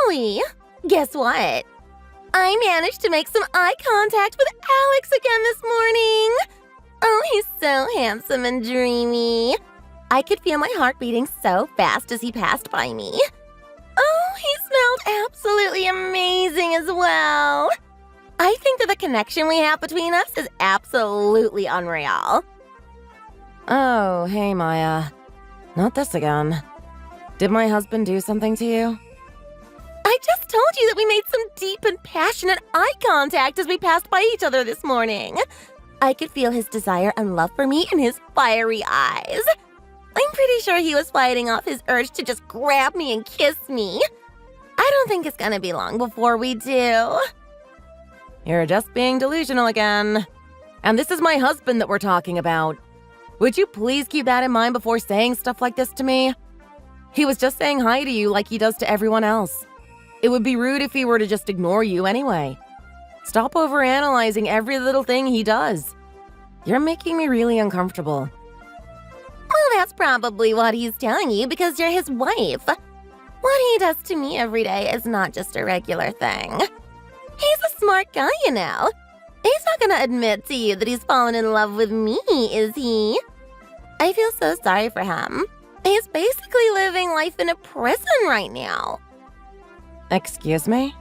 Natalie! Guess what? I managed to make some eye contact with Alex again this morning. Oh, he's so handsome and dreamy. I could feel my heart beating so fast as he passed by me. Oh, he smelled absolutely amazing as well. I think that the connection we have between us is absolutely unreal. Oh, hey, Maya. Not this again. Did my husband do something to you? I just told you that we made some deep and passionate eye contact as we passed by each other this morning. I could feel his desire and love for me in his fiery eyes. I'm pretty sure he was fighting off his urge to just grab me and kiss me. I don't think it's gonna be long before we do. You're just being delusional again. And this is my husband that we're talking about. Would you please keep that in mind before saying stuff like this to me? He was just saying hi to you like he does to everyone else. It would be rude if he were to just ignore you anyway. Stop overanalyzing every little thing he does. You're making me really uncomfortable. Well, that's probably what he's telling you because you're his wife. What he does to me every day is not just a regular thing. He's a smart guy, you know. He's not gonna admit to you that he's fallen in love with me, is he? I feel so sorry for him. He's basically living life in a prison right now. Excuse me?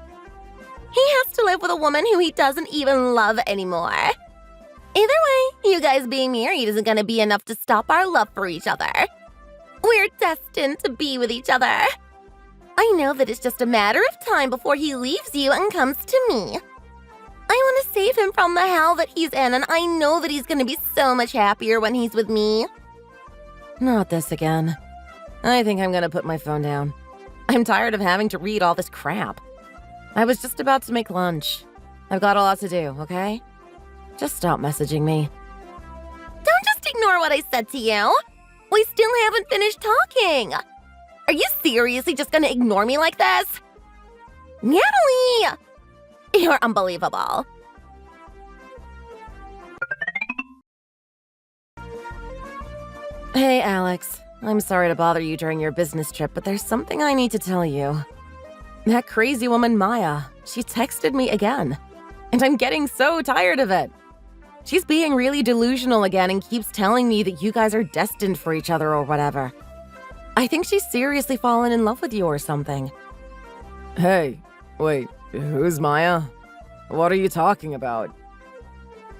He has to live with a woman who he doesn't even love anymore. Either way, you guys being married isn't gonna be enough to stop our love for each other. We're destined to be with each other. I know that it's just a matter of time before he leaves you and comes to me. I want to save him from the hell that he's in, and I know that he's gonna be so much happier when he's with me. Not this again. I think I'm gonna put my phone down. I'm tired of having to read all this crap. I was just about to make lunch. I've got a lot to do, okay? Just stop messaging me. Don't just ignore what I said to you. We still haven't finished talking. Are you seriously just gonna ignore me like this? Natalie! You're unbelievable. Hey, Alex. I'm sorry to bother you during your business trip, but there's something I need to tell you. That crazy woman, Maya, she texted me again. And I'm getting so tired of it. She's being really delusional again and keeps telling me that you guys are destined for each other or whatever. I think she's seriously fallen in love with you or something. Hey, wait, who's Maya? What are you talking about?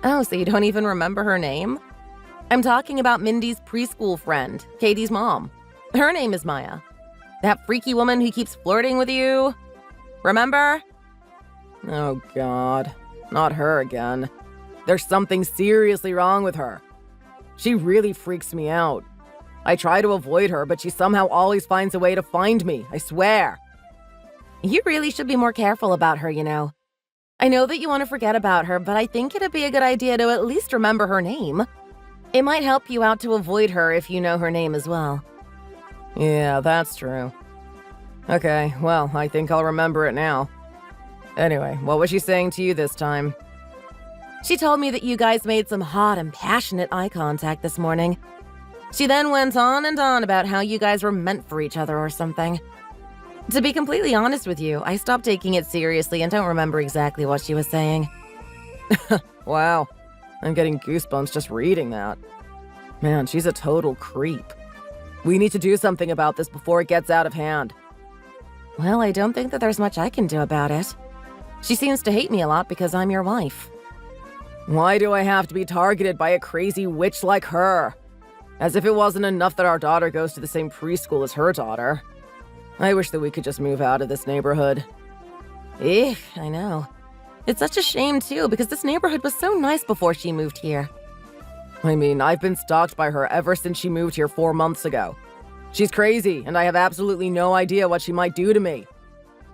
Oh, so you don't even remember her name? I'm talking about Mindy's preschool friend, Katie's mom. Her name is Maya. That freaky woman who keeps flirting with you. Remember? Oh, God. Not her again. There's something seriously wrong with her. She really freaks me out. I try to avoid her, but she somehow always finds a way to find me, I swear. You really should be more careful about her, you know. I know that you want to forget about her, but I think it'd be a good idea to at least remember her name. It might help you out to avoid her if you know her name as well. Yeah, that's true. Okay, well, I think I'll remember it now. Anyway, what was she saying to you this time? She told me that you guys made some hot and passionate eye contact this morning. She then went on and on about how you guys were meant for each other or something. To be completely honest with you, I stopped taking it seriously and don't remember exactly what she was saying. Wow, I'm getting goosebumps just reading that. Man, she's a total creep. We need to do something about this before it gets out of hand. Well, I don't think that there's much I can do about it. She seems to hate me a lot because I'm your wife. Why do I have to be targeted by a crazy witch like her? As if it wasn't enough that our daughter goes to the same preschool as her daughter. I wish that we could just move out of this neighborhood. I know. It's such a shame, too, because this neighborhood was so nice before she moved here. I mean, I've been stalked by her ever since she moved here 4 months ago. She's crazy, and I have absolutely no idea what she might do to me.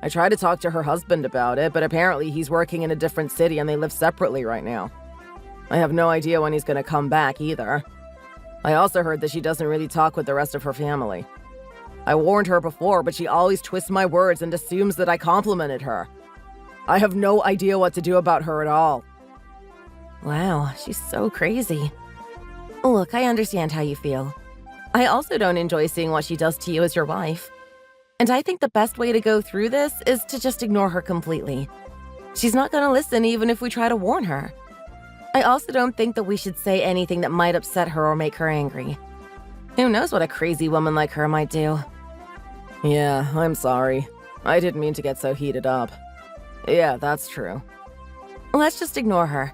I tried to talk to her husband about it, but apparently he's working in a different city and they live separately right now. I have no idea when he's going to come back either. I also heard that she doesn't really talk with the rest of her family. I warned her before, but she always twists my words and assumes that I complimented her. I have no idea what to do about her at all. Wow, she's so crazy. Look, I understand how you feel. I also don't enjoy seeing what she does to you as your wife. And I think the best way to go through this is to just ignore her completely. She's not gonna listen even if we try to warn her. I also don't think that we should say anything that might upset her or make her angry. Who knows what a crazy woman like her might do? Yeah, I'm sorry. I didn't mean to get so heated up. Yeah, that's true. Let's just ignore her.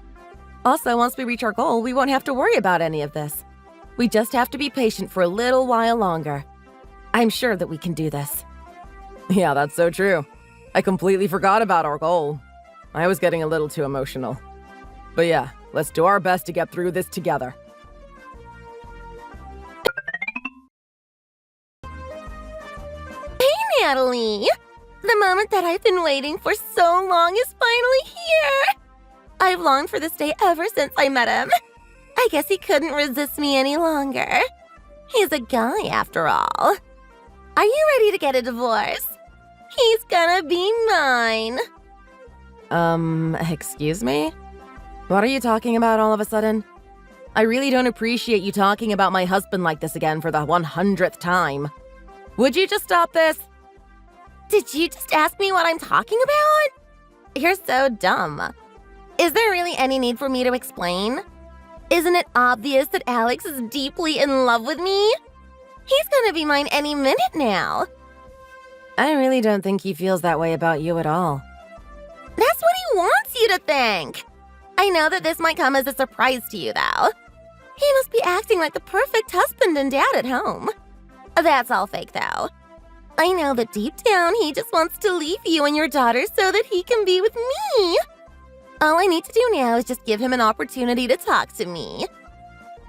Also, once we reach our goal, we won't have to worry about any of this. We just have to be patient for a little while longer. I'm sure that we can do this. Yeah, that's so true. I completely forgot about our goal. I was getting a little too emotional. But yeah, let's do our best to get through this together. Hey, Natalie! The moment that I've been waiting for so long is finally here! I've longed for this day ever since I met him. I guess he couldn't resist me any longer. He's a guy, after all. Are you ready to get a divorce? He's gonna be mine. Excuse me? What are you talking about all of a sudden? I really don't appreciate you talking about my husband like this again for the 100th time. Would you just stop this? Did you just ask me what I'm talking about? You're so dumb. Is there really any need for me to explain? Isn't it obvious that Alex is deeply in love with me? He's gonna be mine any minute now. I really don't think he feels that way about you at all. That's what he wants you to think. I know that this might come as a surprise to you, though. He must be acting like the perfect husband and dad at home. That's all fake, though. I know that deep down he just wants to leave you and your daughter so that he can be with me. All I need to do now is just give him an opportunity to talk to me.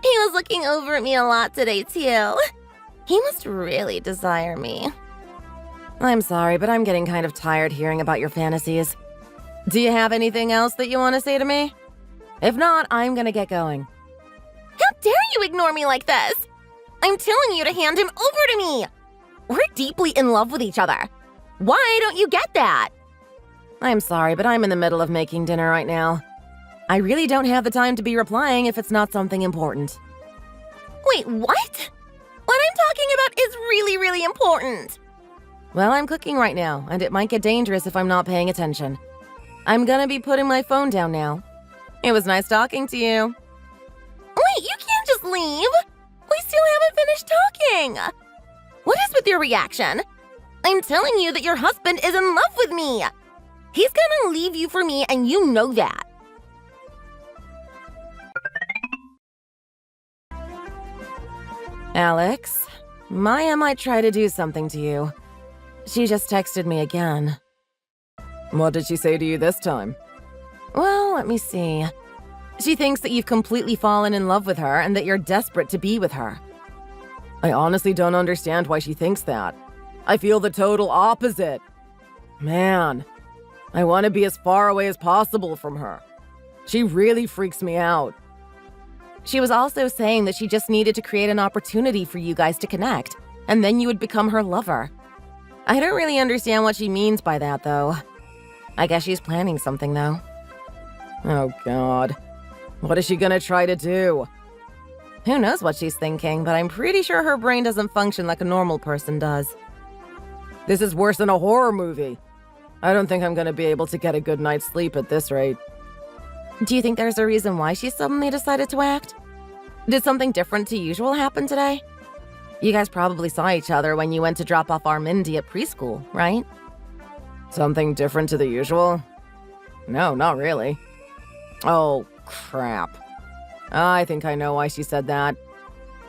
He was looking over at me a lot today, too. He must really desire me. I'm sorry, but I'm getting kind of tired hearing about your fantasies. Do you have anything else that you want to say to me? If not, I'm gonna get going. How dare you ignore me like this? I'm telling you to hand him over to me. We're deeply in love with each other. Why don't you get that? I'm sorry, but I'm in the middle of making dinner right now. I really don't have the time to be replying if it's not something important. Wait, what? What I'm talking about is really, really important. Well, I'm cooking right now, and it might get dangerous if I'm not paying attention. I'm gonna be putting my phone down now. It was nice talking to you. Wait, you can't just leave. We still haven't finished talking. What is with your reaction? I'm telling you that your husband is in love with me. He's gonna leave you for me, and you know that. Alex, Maya might try to do something to you. She just texted me again. What did she say to you this time? Well, let me see. She thinks that you've completely fallen in love with her and that you're desperate to be with her. I honestly don't understand why she thinks that. I feel the total opposite. Man, I want to be as far away as possible from her. She really freaks me out. She was also saying that she just needed to create an opportunity for you guys to connect, and then you would become her lover. I don't really understand what she means by that, though. I guess she's planning something, though. Oh, God. What is she gonna try to do? Who knows what she's thinking, but I'm pretty sure her brain doesn't function like a normal person does. This is worse than a horror movie. I don't think I'm gonna be able to get a good night's sleep at this rate. Do you think there's a reason why she suddenly decided to act? Did something different to usual happen today? You guys probably saw each other when you went to drop off our Mindy at preschool, right? Something different to the usual? No, not really. Oh, crap. I think I know why she said that.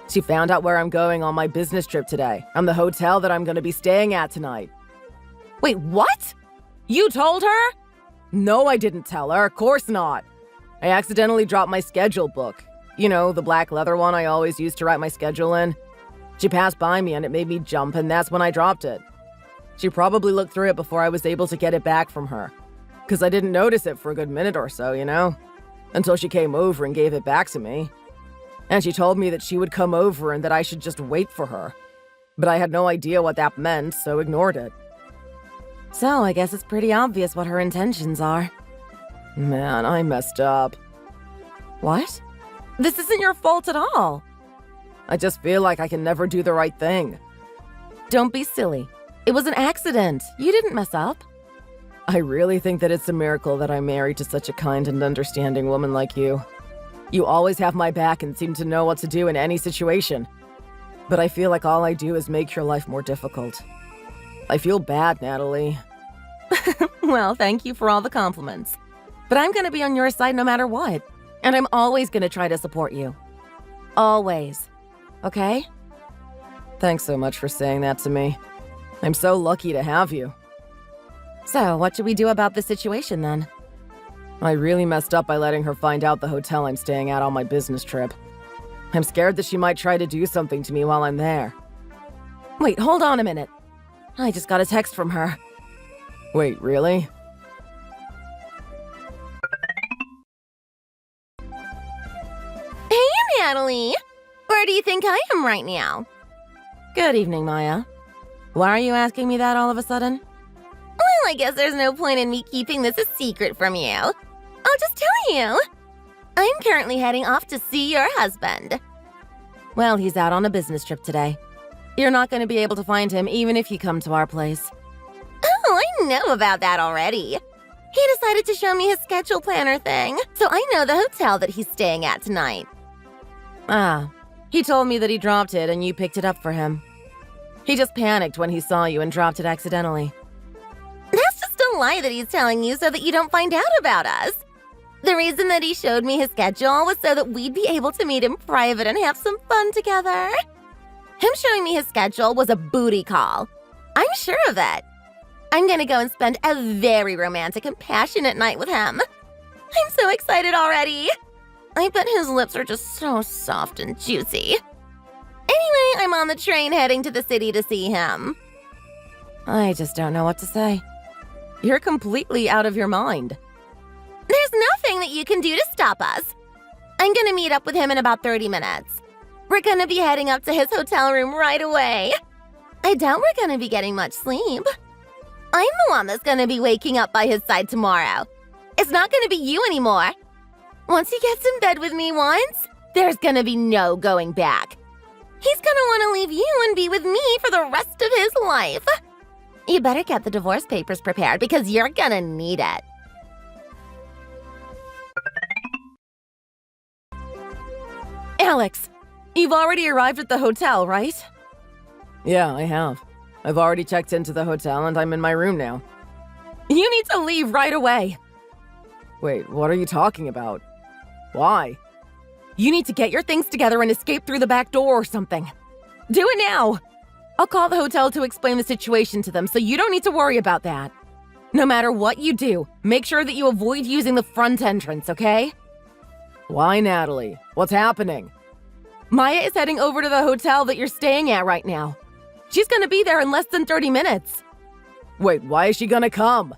She found out where I'm going on my business trip today, and the hotel that I'm going to be staying at tonight. Wait, what? You told her? No, I didn't tell her. Of course not. I accidentally dropped my schedule book. You know, the black leather one I always used to write my schedule in. She passed by me and it made me jump, and that's when I dropped it. She probably looked through it before I was able to get it back from her. Because I didn't notice it for a good minute or so, you know? Until she came over and gave it back to me. And she told me that she would come over and that I should just wait for her. But I had no idea what that meant, so ignored it. So I guess it's pretty obvious what her intentions are. Man, I messed up. What? This isn't your fault at all. I just feel like I can never do the right thing. Don't be silly. It was an accident. You didn't mess up. I really think that it's a miracle that I'm married to such a kind and understanding woman like you. You always have my back and seem to know what to do in any situation. But I feel like all I do is make your life more difficult. I feel bad, Natalie. Well, thank you for all the compliments. But I'm gonna be on your side no matter what. And I'm always gonna try to support you. Always. Okay? Thanks so much for saying that to me. I'm so lucky to have you. So, what should we do about this situation then? I really messed up by letting her find out the hotel I'm staying at on my business trip. I'm scared that she might try to do something to me while I'm there. Wait, hold on a minute. I just got a text from her. Wait, really? Hey, Natalie! Where do you think I am right now? Good evening, Maya. Why are you asking me that all of a sudden? Well, I guess there's no point in me keeping this a secret from you. I'll just tell you. I'm currently heading off to see your husband. Well, he's out on a business trip today. You're not going to be able to find him even if you come to our place. Oh, I know about that already. He decided to show me his schedule planner thing, so I know the hotel that he's staying at tonight. Ah, he told me that he dropped it and you picked it up for him. He just panicked when he saw you and dropped it accidentally. That's just a lie that he's telling you so that you don't find out about us. The reason that he showed me his schedule was so that we'd be able to meet in private and have some fun together. Him showing me his schedule was a booty call. I'm sure of it. I'm gonna go and spend a very romantic and passionate night with him. I'm so excited already. I bet his lips are just so soft and juicy. Anyway, I'm on the train heading to the city to see him. I just don't know what to say. You're completely out of your mind. There's nothing that you can do to stop us. I'm gonna meet up with him in about 30 minutes. We're gonna be heading up to his hotel room right away. I doubt we're gonna be getting much sleep. I'm the one that's gonna be waking up by his side tomorrow. It's not gonna be you anymore. Once he gets in bed with me once, there's gonna be no going back. He's gonna want to leave you and be with me for the rest of his life. You better get the divorce papers prepared because you're gonna need it. Alex, you've already arrived at the hotel, right? Yeah, I have. I've already checked into the hotel and I'm in my room now. You need to leave right away. Wait, what are you talking about? Why? You need to get your things together and escape through the back door or something. Do it now! I'll call the hotel to explain the situation to them, so you don't need to worry about that. No matter what you do, make sure that you avoid using the front entrance, okay? Why, Natalie? What's happening? Maya is heading over to the hotel that you're staying at right now. She's gonna be there in less than 30 minutes. Wait, why is she gonna come?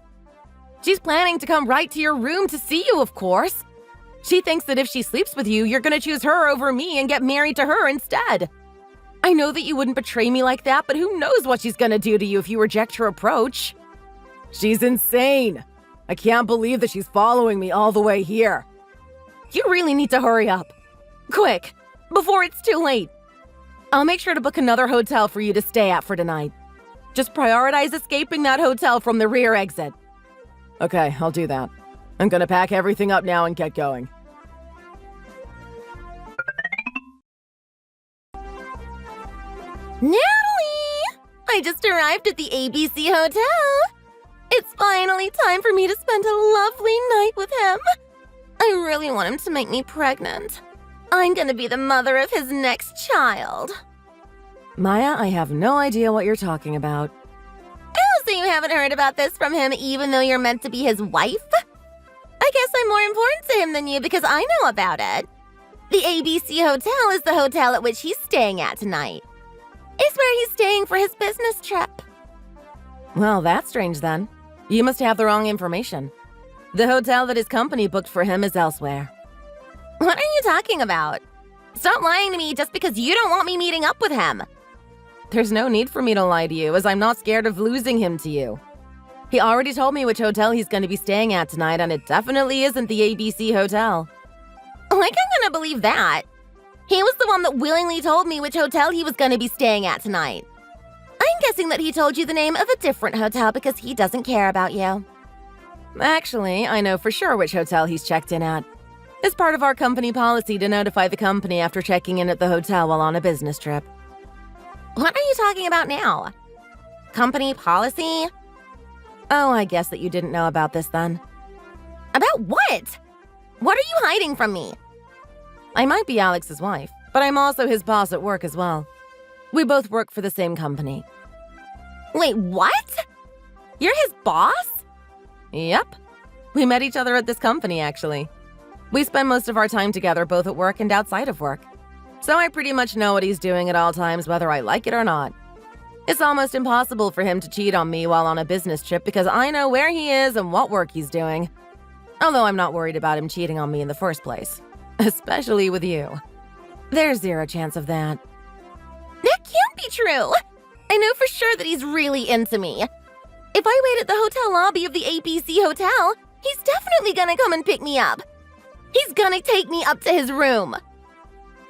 She's planning to come right to your room to see you, of course. She thinks that if she sleeps with you, you're gonna choose her over me and get married to her instead. I know that you wouldn't betray me like that, but who knows what she's gonna do to you if you reject her approach. She's insane. I can't believe that she's following me all the way here. You really need to hurry up. Quick, before it's too late. I'll make sure to book another hotel for you to stay at for tonight. Just prioritize escaping that hotel from the rear exit. Okay, I'll do that. I'm gonna pack everything up now and get going. Natalie! I just arrived at the ABC Hotel. It's finally time for me to spend a lovely night with him. I really want him to make me pregnant. I'm gonna be the mother of his next child. Maya, I have no idea what you're talking about. Oh, so you haven't heard about this from him even though you're meant to be his wife? I guess I'm more important to him than you because I know about it. The ABC Hotel is the hotel at which he's staying at tonight. It's where he's staying for his business trip. Well, that's strange then. You must have the wrong information. The hotel that his company booked for him is elsewhere. What are you talking about? Stop lying to me just because you don't want me meeting up with him. There's no need for me to lie to you, as I'm not scared of losing him to you. He already told me which hotel he's going to be staying at tonight, and it definitely isn't the ABC Hotel. Like I'm gonna believe that. He was the one that willingly told me which hotel he was gonna be staying at tonight. I guessing that he told you the name of a different hotel because he doesn't care about you. Actually, I know for sure which hotel he's checked in at. It's part of our company policy to notify the company after checking in at the hotel while on a business trip. What are you talking about now? Company policy? Oh, I guess that you didn't know about this then. About what? What are you hiding from me? I might be Alex's wife, but I'm also his boss at work as well. We both work for the same company. Wait, what? You're his boss? Yep. We met each other at this company, actually. We spend most of our time together both at work and outside of work. So I pretty much know what he's doing at all times, whether I like it or not. It's almost impossible for him to cheat on me while on a business trip because I know where he is and what work he's doing. Although I'm not worried about him cheating on me in the first place. Especially with you. There's zero chance of that. That can't be true. I know for sure that he's really into me. If I wait at the hotel lobby of the ABC hotel, he's definitely gonna come and pick me up. He's gonna take me up to his room.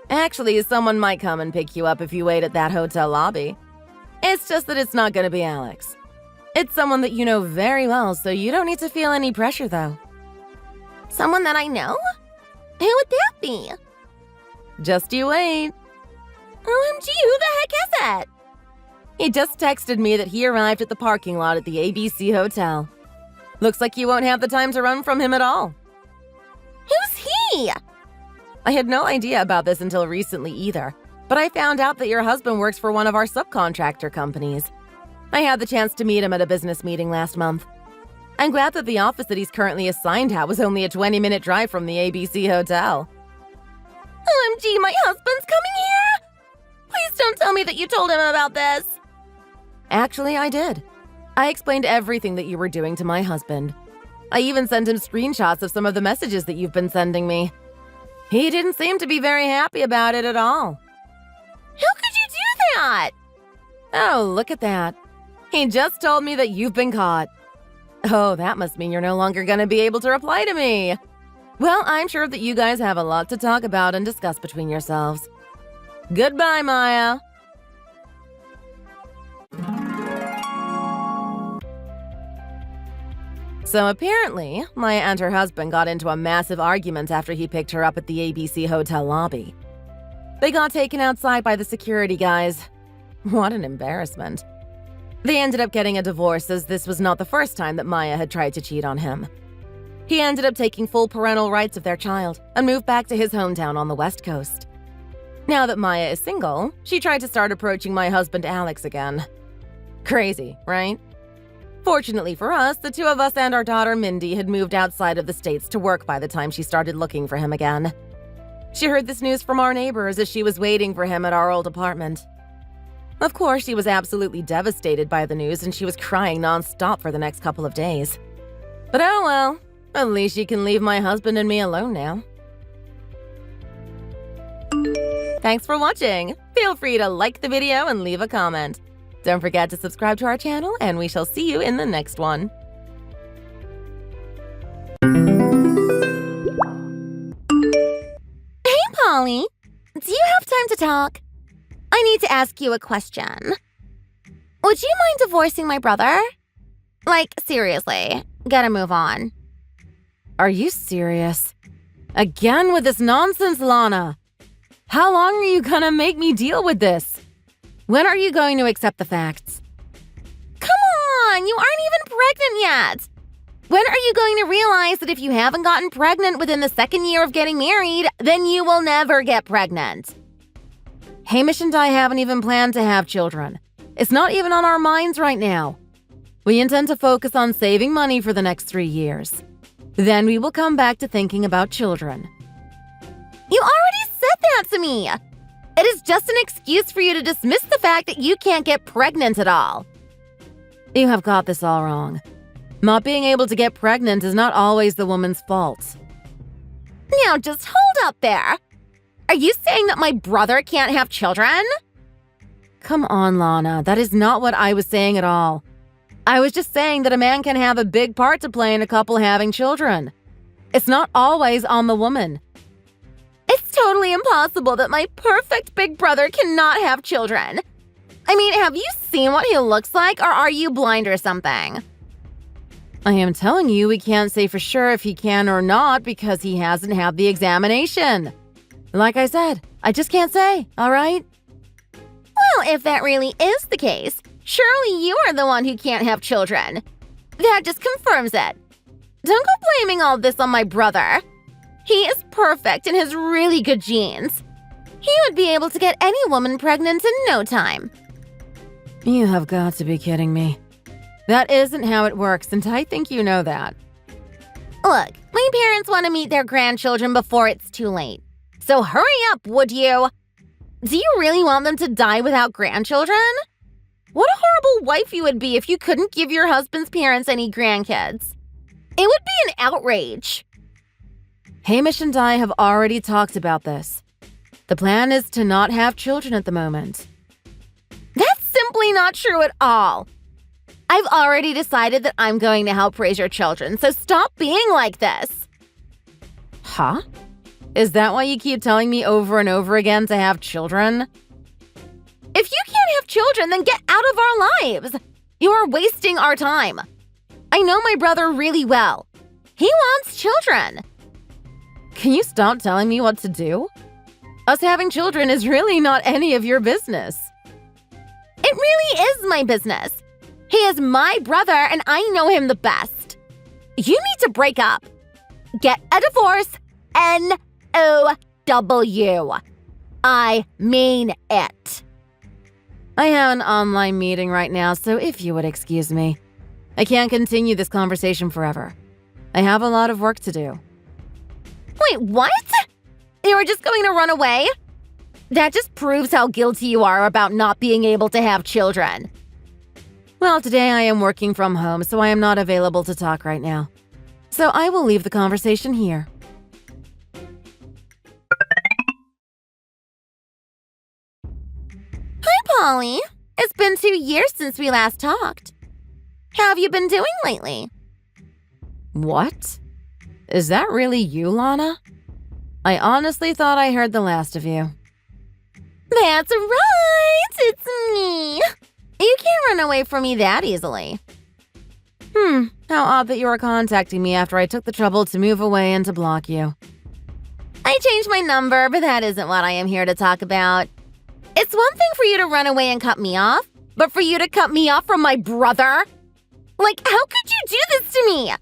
Actually, someone might come and pick you up if you wait at that hotel lobby. It's just that it's not gonna be Alex. It's someone that you know very well, so you don't need to feel any pressure, though. Someone that I know? Who would that be? Just you wait. OMG, who the heck is it? He just texted me that he arrived at the parking lot at the ABC hotel. Looks like you won't have the time to run from him at all. Who's he? I had no idea about this until recently either, but I found out that your husband works for one of our subcontractor companies. I had the chance to meet him at a business meeting last month. I'm glad that the office that he's currently assigned at was only a 20-minute drive from the ABC hotel. OMG, my husband's coming here? Please don't tell me that you told him about this. Actually, I did. I explained everything that you were doing to my husband. I even sent him screenshots of some of the messages that you've been sending me. He didn't seem to be very happy about it at all. How could you do that? Oh, look at that. He just told me that you've been caught. Oh, that must mean you're no longer going to be able to reply to me. Well, I'm sure that you guys have a lot to talk about and discuss between yourselves. Goodbye, Maya. So apparently, Maya and her husband got into a massive argument after he picked her up at the ABC hotel lobby. They got taken outside by the security guys. What an embarrassment. They ended up getting a divorce as this was not the first time that Maya had tried to cheat on him. He ended up taking full parental rights of their child and moved back to his hometown on the West Coast. Now that Maya is single, she tried to start approaching my husband Alex again. Crazy, right? Fortunately for us, the two of us and our daughter Mindy had moved outside of the States to work by the time she started looking for him again. She heard this news from our neighbors as she was waiting for him at our old apartment. Of course, she was absolutely devastated by the news and she was crying nonstop for the next couple of days. But oh well, at least she can leave my husband and me alone now. Thanks for watching! Feel free to like the video and leave a comment. Don't forget to subscribe to our channel and we shall see you in the next one. Hey, Polly. Do you have time to talk? I need to ask you a question. Would you mind divorcing my brother? Like, seriously, gotta move on. Are you serious? Again with this nonsense, Lana? How long are you gonna make me deal with this? When are you going to accept the facts? Come on, you aren't even pregnant yet. When are you going to realize that if you haven't gotten pregnant within the second year of getting married, then you will never get pregnant? Hamish and I haven't even planned to have children. It's not even on our minds right now. We intend to focus on saving money for the next 3 years. Then we will come back to thinking about children. You already said that to me. It is just an excuse for you to dismiss the fact that you can't get pregnant at all. You have got this all wrong. Not being able to get pregnant is not always the woman's fault. Now just hold up there. Are you saying that my brother can't have children? Come on, Lana. That is not what I was saying at all. I was just saying that a man can have a big part to play in a couple having children. It's not always on the woman. It's totally impossible that my perfect big brother cannot have children. I mean, have you seen what he looks like, or are you blind or something? I am telling you, we can't say for sure if he can or not because he hasn't had the examination. Like I said, I just can't say, all right? Well, if that really is the case, surely you are the one who can't have children. That just confirms it. Don't go blaming all this on my brother. He is perfect and has really good genes. He would be able to get any woman pregnant in no time. You have got to be kidding me. That isn't how it works, and I think you know that. Look, my parents want to meet their grandchildren before it's too late. So hurry up, would you? Do you really want them to die without grandchildren? What a horrible wife you would be if you couldn't give your husband's parents any grandkids. It would be an outrage. Hamish and I have already talked about this. The plan is to not have children at the moment. That's simply not true at all. I've already decided that I'm going to help raise your children, so stop being like this. Huh? Is that why you keep telling me over and over again to have children? If you can't have children, then get out of our lives. You are wasting our time. I know my brother really well. He wants children. Can you stop telling me what to do? Us having children is really not any of your business. It really is my business. He is my brother and I know him the best. You need to break up. Get a divorce. N-O-W. I mean it. I have an online meeting right now, so if you would excuse me. I can't continue this conversation forever. I have a lot of work to do. Wait, what? You were just going to run away? That just proves how guilty you are about not being able to have children. Well, today I am working from home, so I am not available to talk right now. So I will leave the conversation here. Hi, Polly. It's been 2 years since we last talked. How have you been doing lately? What? Is that really you, Lana? I honestly thought I heard the last of you. That's right! It's me! You can't run away from me that easily. How odd that you are contacting me after I took the trouble to move away and to block you. I changed my number, but that isn't what I am here to talk about. It's one thing for you to run away and cut me off, but for you to cut me off from my brother? Like, how could you do this to me?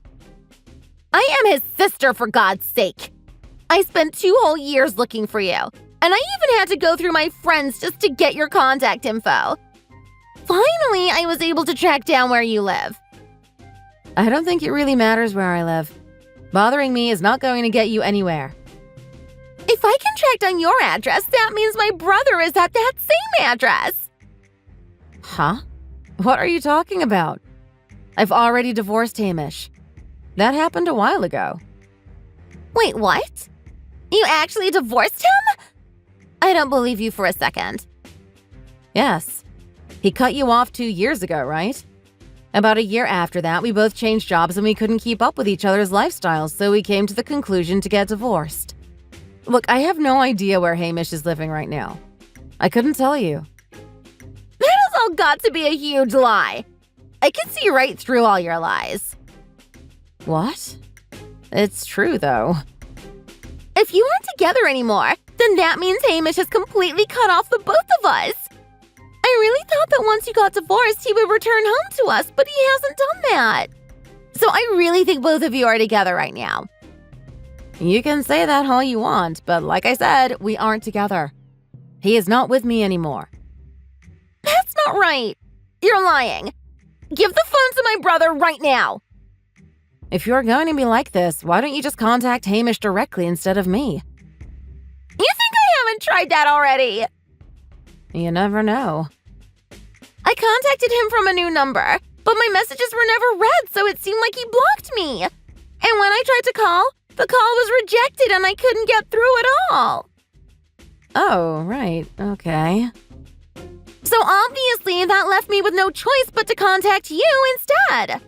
I am his sister, for God's sake. I spent 2 whole years looking for you, and I even had to go through my friends just to get your contact info. Finally, I was able to track down where you live. I don't think it really matters where I live. Bothering me is not going to get you anywhere. If I can track down your address, that means my brother is at that same address. Huh? What are you talking about? I've already divorced Hamish. That happened a while ago. Wait, what? You actually divorced him? I don't believe you for a second. Yes. He cut you off 2 years ago, right? About a year after that, we both changed jobs and we couldn't keep up with each other's lifestyles, so we came to the conclusion to get divorced. Look, I have no idea where Hamish is living right now. I couldn't tell you. That has all got to be a huge lie. I can see right through all your lies. What? It's true, though. If you aren't together anymore, then that means Hamish has completely cut off the both of us. I really thought that once you got divorced, he would return home to us, but he hasn't done that. So I really think both of you are together right now. You can say that all you want, but like I said, we aren't together. He is not with me anymore. That's not right. You're lying. Give the phone to my brother right now. If you're going to be like this, why don't you just contact Hamish directly instead of me? You think I haven't tried that already? You never know. I contacted him from a new number, but my messages were never read, so it seemed like he blocked me. And when I tried to call, the call was rejected and I couldn't get through at all. Oh, right. Okay. So obviously that left me with no choice but to contact you instead.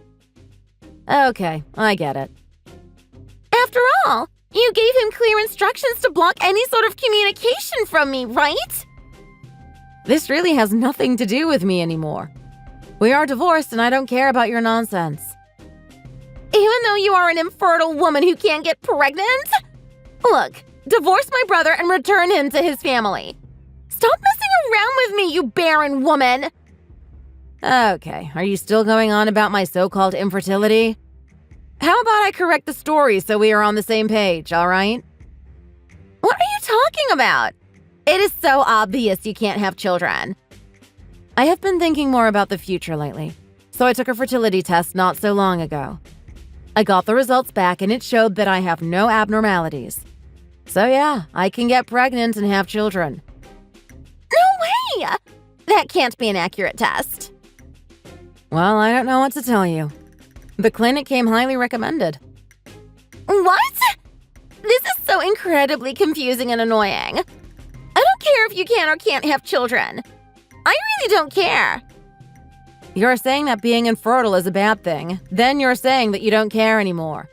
Okay, I get it. After all, you gave him clear instructions to block any sort of communication from me, right? This really has nothing to do with me anymore. We are divorced and I don't care about your nonsense. Even though you are an infertile woman who can't get pregnant? Look, divorce my brother and return him to his family. Stop messing around with me, you barren woman! Okay, are you still going on about my so-called infertility? How about I correct the story so we are on the same page, all right? What are you talking about? It is so obvious you can't have children. I have been thinking more about the future lately, so I took a fertility test not so long ago. I got the results back and it showed that I have no abnormalities. So yeah, I can get pregnant and have children. No way! That can't be an accurate test. Well, I don't know what to tell you. The clinic came highly recommended. What? This is so incredibly confusing and annoying. I don't care if you can or can't have children. I really don't care. You're saying that being infertile is a bad thing. Then you're saying that you don't care anymore.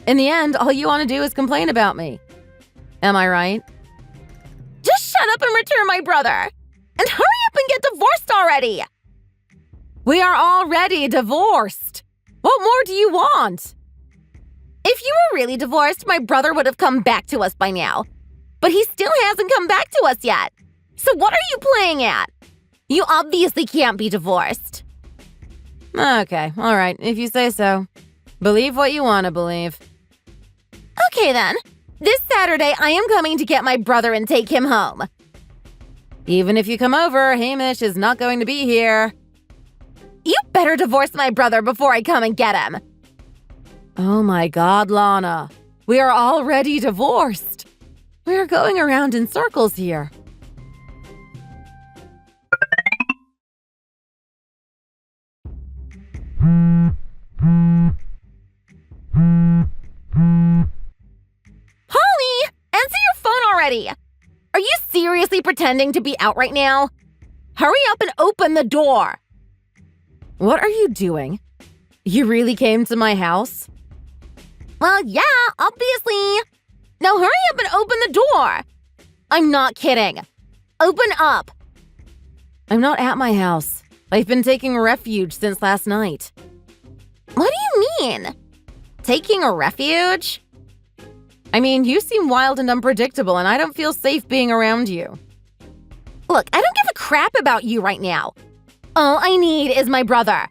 In the end, all you want to do is complain about me. Am I right? Just shut up and return my brother. And hurry up and get divorced already. We are already divorced. What more do you want? If you were really divorced, my brother would have come back to us by now. But he still hasn't come back to us yet. So what are you playing at? You obviously can't be divorced. Okay, all right, if you say so. Believe what you want to believe. Okay then. This Saturday, I am coming to get my brother and take him home. Even if you come over, Hamish is not going to be here. You better divorce my brother before I come and get him. Oh my God, Lana. We are already divorced. We are going around in circles here. Holly, answer your phone already. Are you seriously pretending to be out right now? Hurry up and open the door. What are you doing? You really came to my house? Well, yeah, obviously. Now hurry up and open the door. I'm not kidding. Open up. I'm not at my house. I've been taking refuge since last night. What do you mean? Taking a refuge? I mean, you seem wild and unpredictable, and I don't feel safe being around you. Look, I don't give a crap about you right now. All I need is my brother.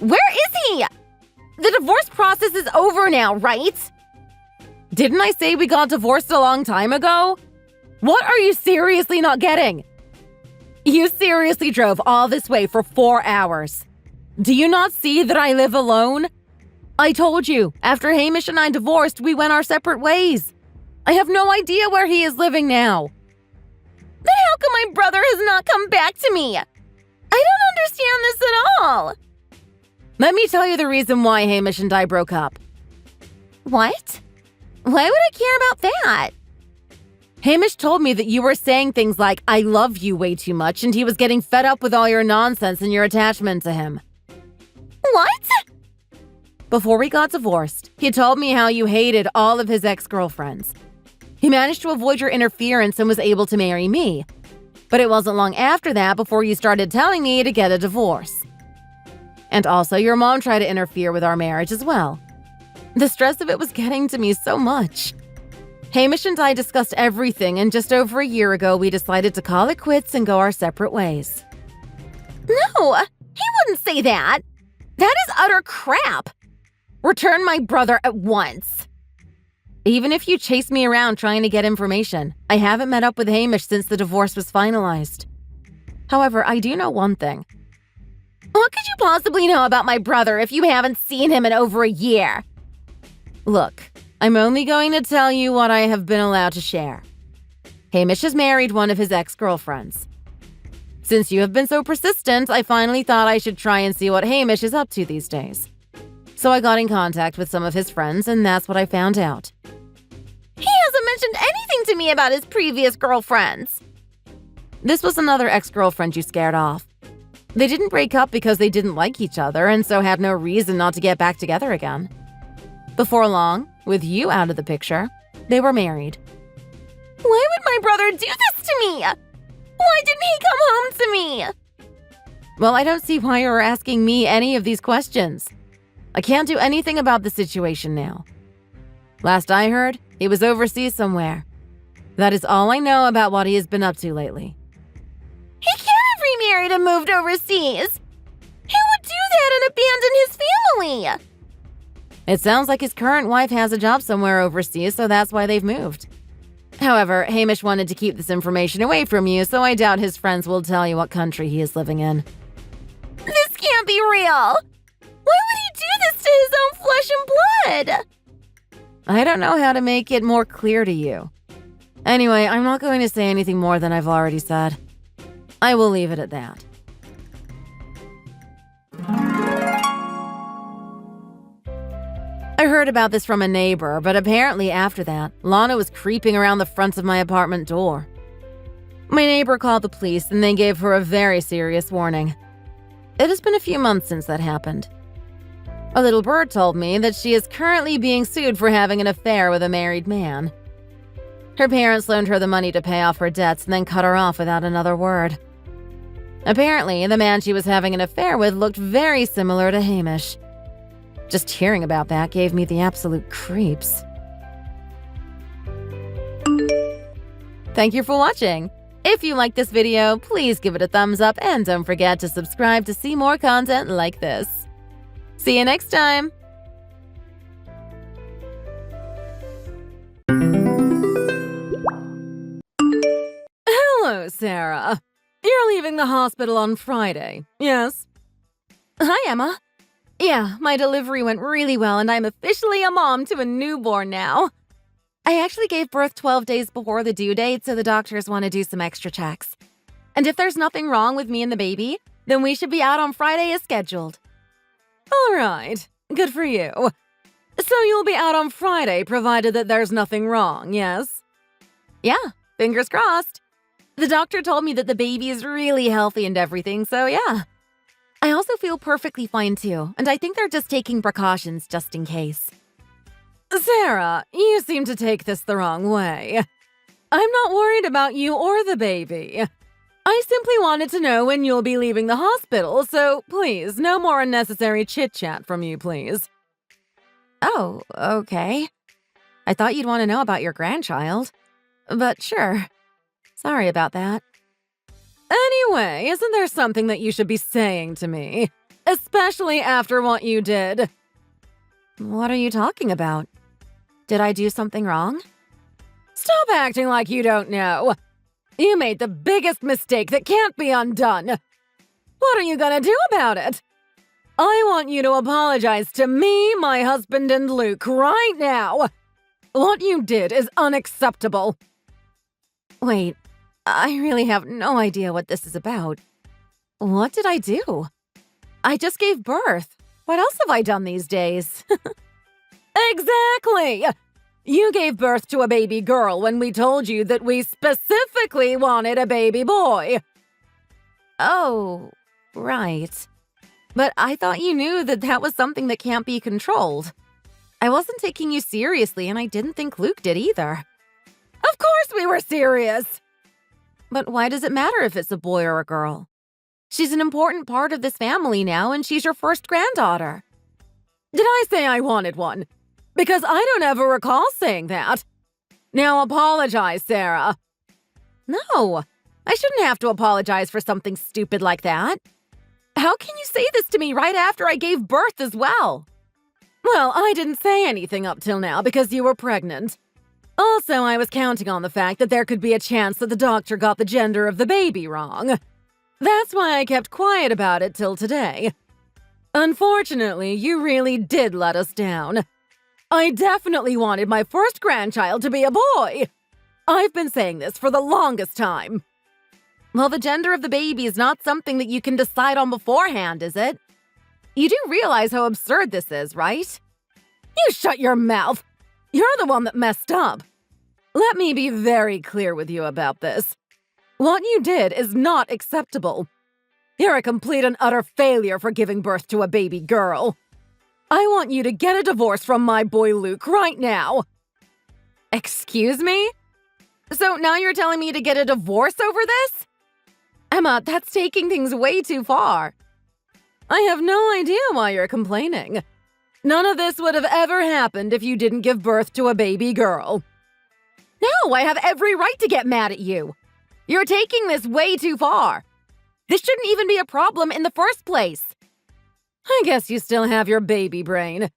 Where is he? The divorce process is over now, right? Didn't I say we got divorced a long time ago? What are you seriously not getting? You seriously drove all this way for 4 hours. Do you not see that I live alone? I told you, after Hamish and I divorced, we went our separate ways. I have no idea where he is living now. Then how come my brother has not come back to me? I don't understand this at all. Let me tell you the reason why Hamish and I broke up. What? Why would I care about that? Hamish told me that you were saying things like, I love you way too much, and he was getting fed up with all your nonsense and your attachment to him. What? Before we got divorced, he told me how you hated all of his ex-girlfriends. He managed to avoid your interference and was able to marry me. But it wasn't long after that before you started telling me to get a divorce. And also, your mom tried to interfere with our marriage as well. The stress of it was getting to me so much. Hamish and I discussed everything, and just over a year ago, we decided to call it quits and go our separate ways. No, he wouldn't say that. That is utter crap. Return my brother at once. Even if you chase me around trying to get information, I haven't met up with Hamish since the divorce was finalized. However, I do know one thing. What could you possibly know about my brother if you haven't seen him in over a year? Look, I'm only going to tell you what I have been allowed to share. Hamish has married one of his ex-girlfriends. Since you have been so persistent, I finally thought I should try and see what Hamish is up to these days. So I got in contact with some of his friends, and that's what I found out. He hasn't mentioned anything to me about his previous girlfriends. This was another ex-girlfriend you scared off. They didn't break up because they didn't like each other and so had no reason not to get back together again. Before long, with you out of the picture, they were married. Why would my brother do this to me? Why didn't he come home to me? Well, I don't see why you're asking me any of these questions. I can't do anything about the situation now. Last I heard, he was overseas somewhere. That is all I know about what he has been up to lately. He can't have remarried and moved overseas. Who would do that and abandon his family? It sounds like his current wife has a job somewhere overseas, so that's why they've moved. However, Hamish wanted to keep this information away from you, so I doubt his friends will tell you what country he is living in. This can't be real. Why would he do this to his own flesh and blood? I don't know how to make it more clear to you. Anyway, I'm not going to say anything more than I've already said. I will leave it at that. I heard about this from a neighbor, but apparently after that, Lana was creeping around the front of my apartment door. My neighbor called the police and they gave her a very serious warning. It has been a few months since that happened. A little bird told me that she is currently being sued for having an affair with a married man. Her parents loaned her the money to pay off her debts and then cut her off without another word. Apparently, the man she was having an affair with looked very similar to Hamish. Just hearing about that gave me the absolute creeps. Thank you for watching. If you liked this video, please give it a thumbs up and don't forget to subscribe to see more content like this. See you next time! Hello, Sarah. You're leaving the hospital on Friday, yes? Hi, Emma. Yeah, my delivery went really well and I'm officially a mom to a newborn now. I actually gave birth 12 days before the due date, so the doctors want to do some extra checks. And if there's nothing wrong with me and the baby, then we should be out on Friday as scheduled. All right, good for you. So you'll be out on Friday, provided that there's nothing wrong, yes? Yeah, fingers crossed. The doctor told me that the baby is really healthy and everything, so yeah. I also feel perfectly fine too, and I think they're just taking precautions just in case. Sarah, you seem to take this the wrong way. I'm not worried about you or the baby. I simply wanted to know when you'll be leaving the hospital, so please, no more unnecessary chit-chat from you, please. Oh, okay. I thought you'd want to know about your grandchild. But sure. Sorry about that. Anyway, isn't there something that you should be saying to me? Especially after what you did. What are you talking about? Did I do something wrong? Stop acting like you don't know. You made the biggest mistake that can't be undone. What are you gonna do about it? I want you to apologize to me, my husband, and Luke right now. What you did is unacceptable. Wait, I really have no idea what this is about. What did I do? I just gave birth. What else have I done these days? Exactly! You gave birth to a baby girl when we told you that we specifically wanted a baby boy. Oh, right. But I thought you knew that that was something that can't be controlled. I wasn't taking you seriously, and I didn't think Luke did either. Of course we were serious! But why does it matter if it's a boy or a girl? She's an important part of this family now, and she's your first granddaughter. Did I say I wanted one? Because I don't ever recall saying that. Now apologize, Sarah. No, I shouldn't have to apologize for something stupid like that. How can you say this to me right after I gave birth as well? Well, I didn't say anything up till now because you were pregnant. Also, I was counting on the fact that there could be a chance that the doctor got the gender of the baby wrong. That's why I kept quiet about it till today. Unfortunately, you really did let us down. I definitely wanted my first grandchild to be a boy. I've been saying this for the longest time. Well, the gender of the baby is not something that you can decide on beforehand, is it? You do realize how absurd this is, right? You shut your mouth. You're the one that messed up. Let me be very clear with you about this. What you did is not acceptable. You're a complete and utter failure for giving birth to a baby girl. I want you to get a divorce from my boy Luke right now. Excuse me? So now you're telling me to get a divorce over this? Emma, that's taking things way too far. I have no idea why you're complaining. None of this would have ever happened if you didn't give birth to a baby girl. No, I have every right to get mad at you. You're taking this way too far. This shouldn't even be a problem in the first place. I guess you still have your baby brain.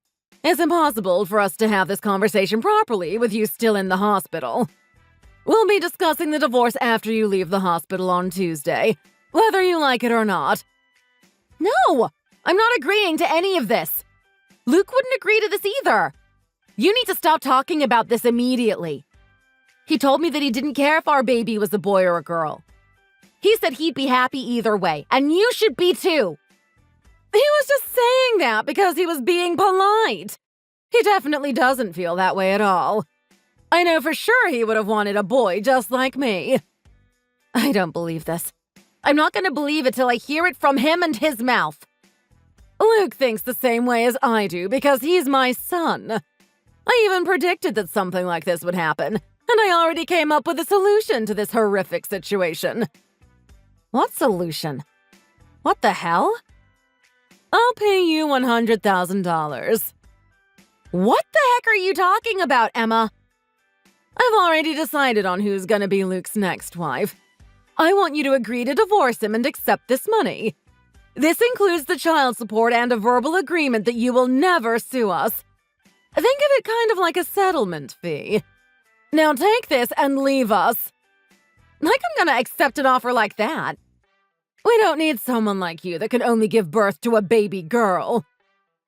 It's impossible for us to have this conversation properly with you still in the hospital. We'll be discussing the divorce after you leave the hospital on Tuesday, whether you like it or not. No, I'm not agreeing to any of this. Luke wouldn't agree to this either. You need to stop talking about this immediately. He told me that he didn't care if our baby was a boy or a girl. He said he'd be happy either way, and you should be too. He was just saying that because he was being polite. He definitely doesn't feel that way at all. I know for sure he would have wanted a boy just like me. I don't believe this. I'm not going to believe it till I hear it from him and his mouth. Luke thinks the same way as I do because he's my son. I even predicted that something like this would happen, and I already came up with a solution to this horrific situation. What solution? What the hell? I'll pay you $100,000. What the heck are you talking about, Emma? I've already decided on who's gonna be Luke's next wife. I want you to agree to divorce him and accept this money. This includes the child support and a verbal agreement that you will never sue us. Think of it kind of like a settlement fee. Now take this and leave us. Like I'm gonna accept an offer like that. We don't need someone like you that can only give birth to a baby girl.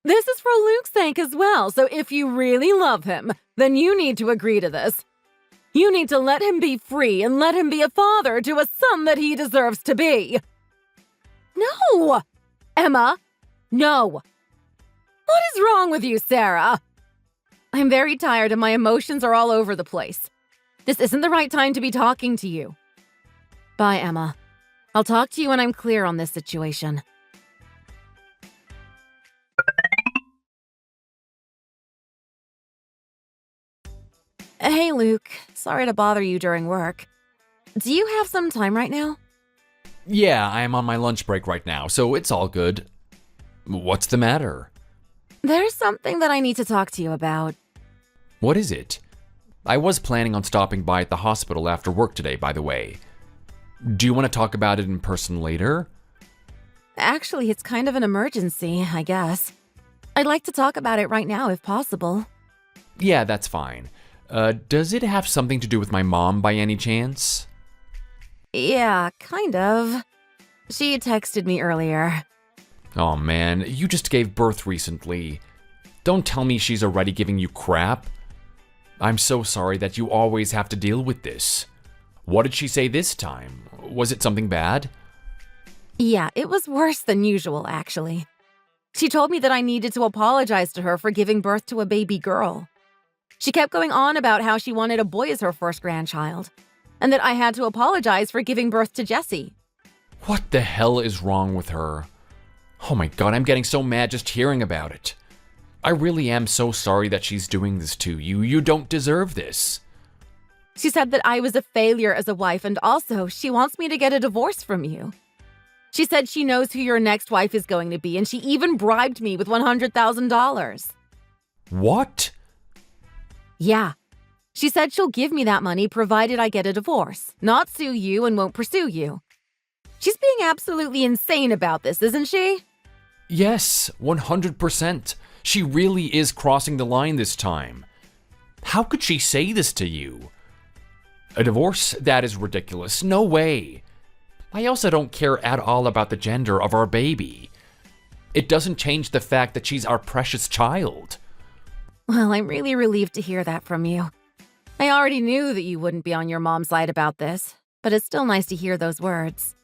This is for Luke's sake as well, so if you really love him, then you need to agree to this. You need to let him be free and let him be a father to a son that he deserves to be. No! Emma, no. What is wrong with you, Sarah? I'm very tired and my emotions are all over the place. This isn't the right time to be talking to you. Bye, Emma. I'll talk to you when I'm clear on this situation. Hey, Luke. Sorry to bother you during work. Do you have some time right now? Yeah, I am on my lunch break right now, so it's all good. What's the matter? There's something that I need to talk to you about. What is it? I was planning on stopping by at the hospital after work today, by the way. Do you want to talk about it in person later? Actually, it's kind of an emergency, I guess. I'd like to talk about it right now, if possible. Yeah, that's fine. Does it have something to do with my mom by any chance? Yeah, kind of. She texted me earlier. Oh man, you just gave birth recently. Don't tell me she's already giving you crap. I'm so sorry that you always have to deal with this. What did she say this time? Was it something bad? Yeah, it was worse than usual, actually. She told me that I needed to apologize to her for giving birth to a baby girl. She kept going on about how she wanted a boy as her first grandchild, and that I had to apologize for giving birth to Jessie. What the hell is wrong with her? Oh my god, I'm getting so mad just hearing about it. I really am so sorry that she's doing this to you. You don't deserve this. She said that I was a failure as a wife, and also she wants me to get a divorce from you. She said she knows who your next wife is going to be, and she even bribed me with $100,000. What? Yeah. She said she'll give me that money provided I get a divorce, not sue you and won't pursue you. She's being absolutely insane about this, isn't she? Yes, 100%. She really is crossing the line this time. How could she say this to you? A divorce? That is ridiculous. No way. I also don't care at all about the gender of our baby. It doesn't change the fact that she's our precious child. Well, I'm really relieved to hear that from you. I already knew that you wouldn't be on your mom's side about this, but it's still nice to hear those words.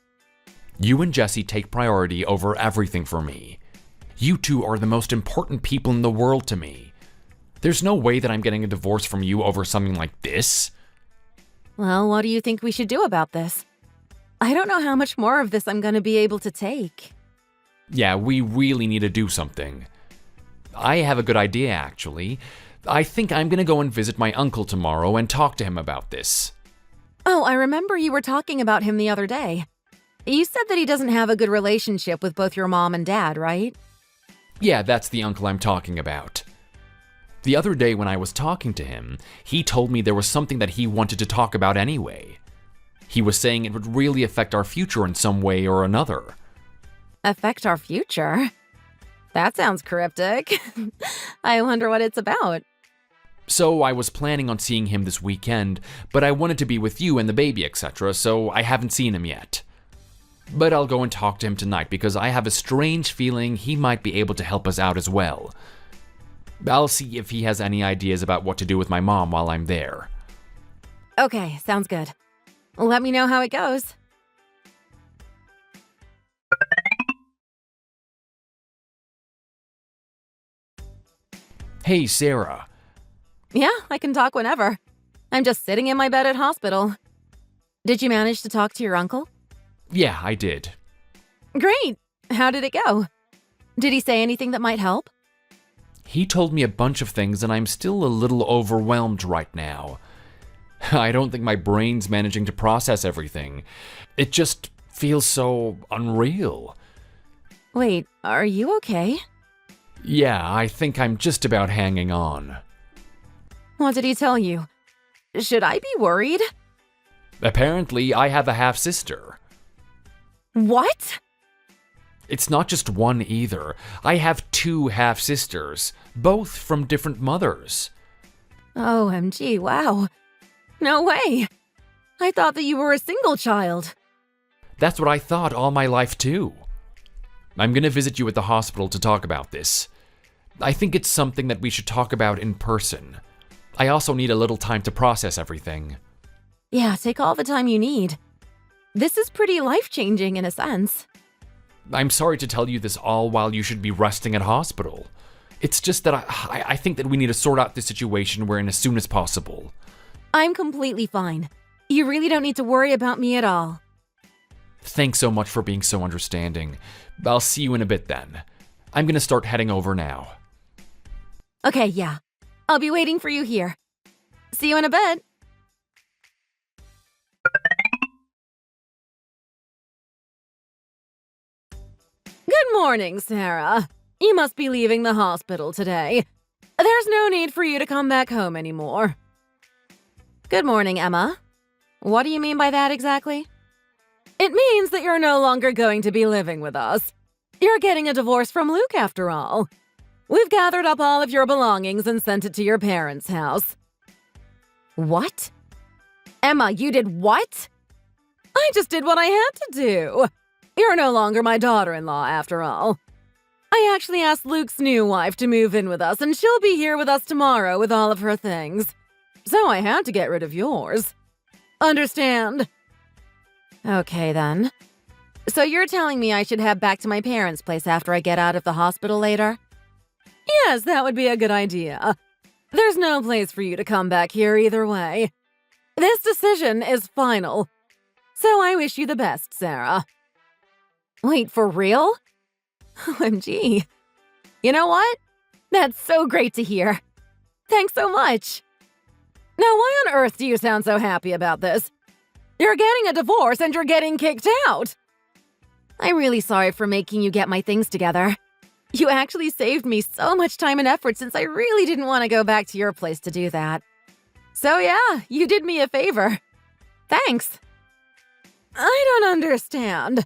You and Jessie take priority over everything for me. You two are the most important people in the world to me. There's no way that I'm getting a divorce from you over something like this. Well, what do you think we should do about this? I don't know how much more of this I'm going to be able to take. Yeah, we really need to do something. I have a good idea, actually. I think I'm gonna go and visit my uncle tomorrow and talk to him about this. Oh, I remember you were talking about him the other day. You said that he doesn't have a good relationship with both your mom and dad, right? Yeah, that's the uncle I'm talking about. The other day when I was talking to him, he told me there was something that he wanted to talk about anyway. He was saying it would really affect our future in some way or another. Affect our future? That sounds cryptic. I wonder what it's about. So I was planning on seeing him this weekend, but I wanted to be with you and the baby, etc., so I haven't seen him yet. But I'll go and talk to him tonight because I have a strange feeling he might be able to help us out as well. I'll see if he has any ideas about what to do with my mom while I'm there. Okay, sounds good. Let me know how it goes. Hey, Sarah. Yeah, I can talk whenever. I'm just sitting in my bed at hospital. Did you manage to talk to your uncle? Yeah, I did. Great! How did it go? Did he say anything that might help? He told me a bunch of things and I'm still a little overwhelmed right now. I don't think my brain's managing to process everything. It just feels so unreal. Wait, are you okay? Yeah, I think I'm just about hanging on. What did he tell you? Should I be worried? Apparently, I have a half-sister. What? It's not just one either. I have 2 half-sisters, both from different mothers. OMG, wow. No way. I thought that you were a single child. That's what I thought all my life too. I'm gonna visit you at the hospital to talk about this. I think it's something that we should talk about in person. I also need a little time to process everything. Yeah, take all the time you need. This is pretty life-changing in a sense. I'm sorry to tell you this all while you should be resting at hospital. It's just that I think that we need to sort out this situation we're in as soon as possible. I'm completely fine. You really don't need to worry about me at all. Thanks so much for being so understanding. I'll see you in a bit then. I'm gonna start heading over now. Okay, yeah. I'll be waiting for you here. See you in a bit. Good morning, Sarah. You must be leaving the hospital today. There's no need for you to come back home anymore. Good morning, Emma. What do you mean by that exactly? It means that you're no longer going to be living with us. You're getting a divorce from Luke after all. We've gathered up all of your belongings and sent it to your parents' house. What? Emma, you did what? I just did what I had to do. You're no longer my daughter-in-law after all. I actually asked Luke's new wife to move in with us, and she'll be here with us tomorrow with all of her things. So I had to get rid of yours. Understand? Okay, then. So you're telling me I should head back to my parents' place after I get out of the hospital later? Yes, that would be a good idea. There's no place for you to come back here either way. This decision is final. So I wish you the best, Sarah. Wait, for real? OMG. You know what? That's so great to hear. Thanks so much. Now, why on earth do you sound so happy about this? You're getting a divorce and you're getting kicked out. I'm really sorry for making you get my things together. You actually saved me so much time and effort since I really didn't want to go back to your place to do that. So yeah, you did me a favor. Thanks. I don't understand.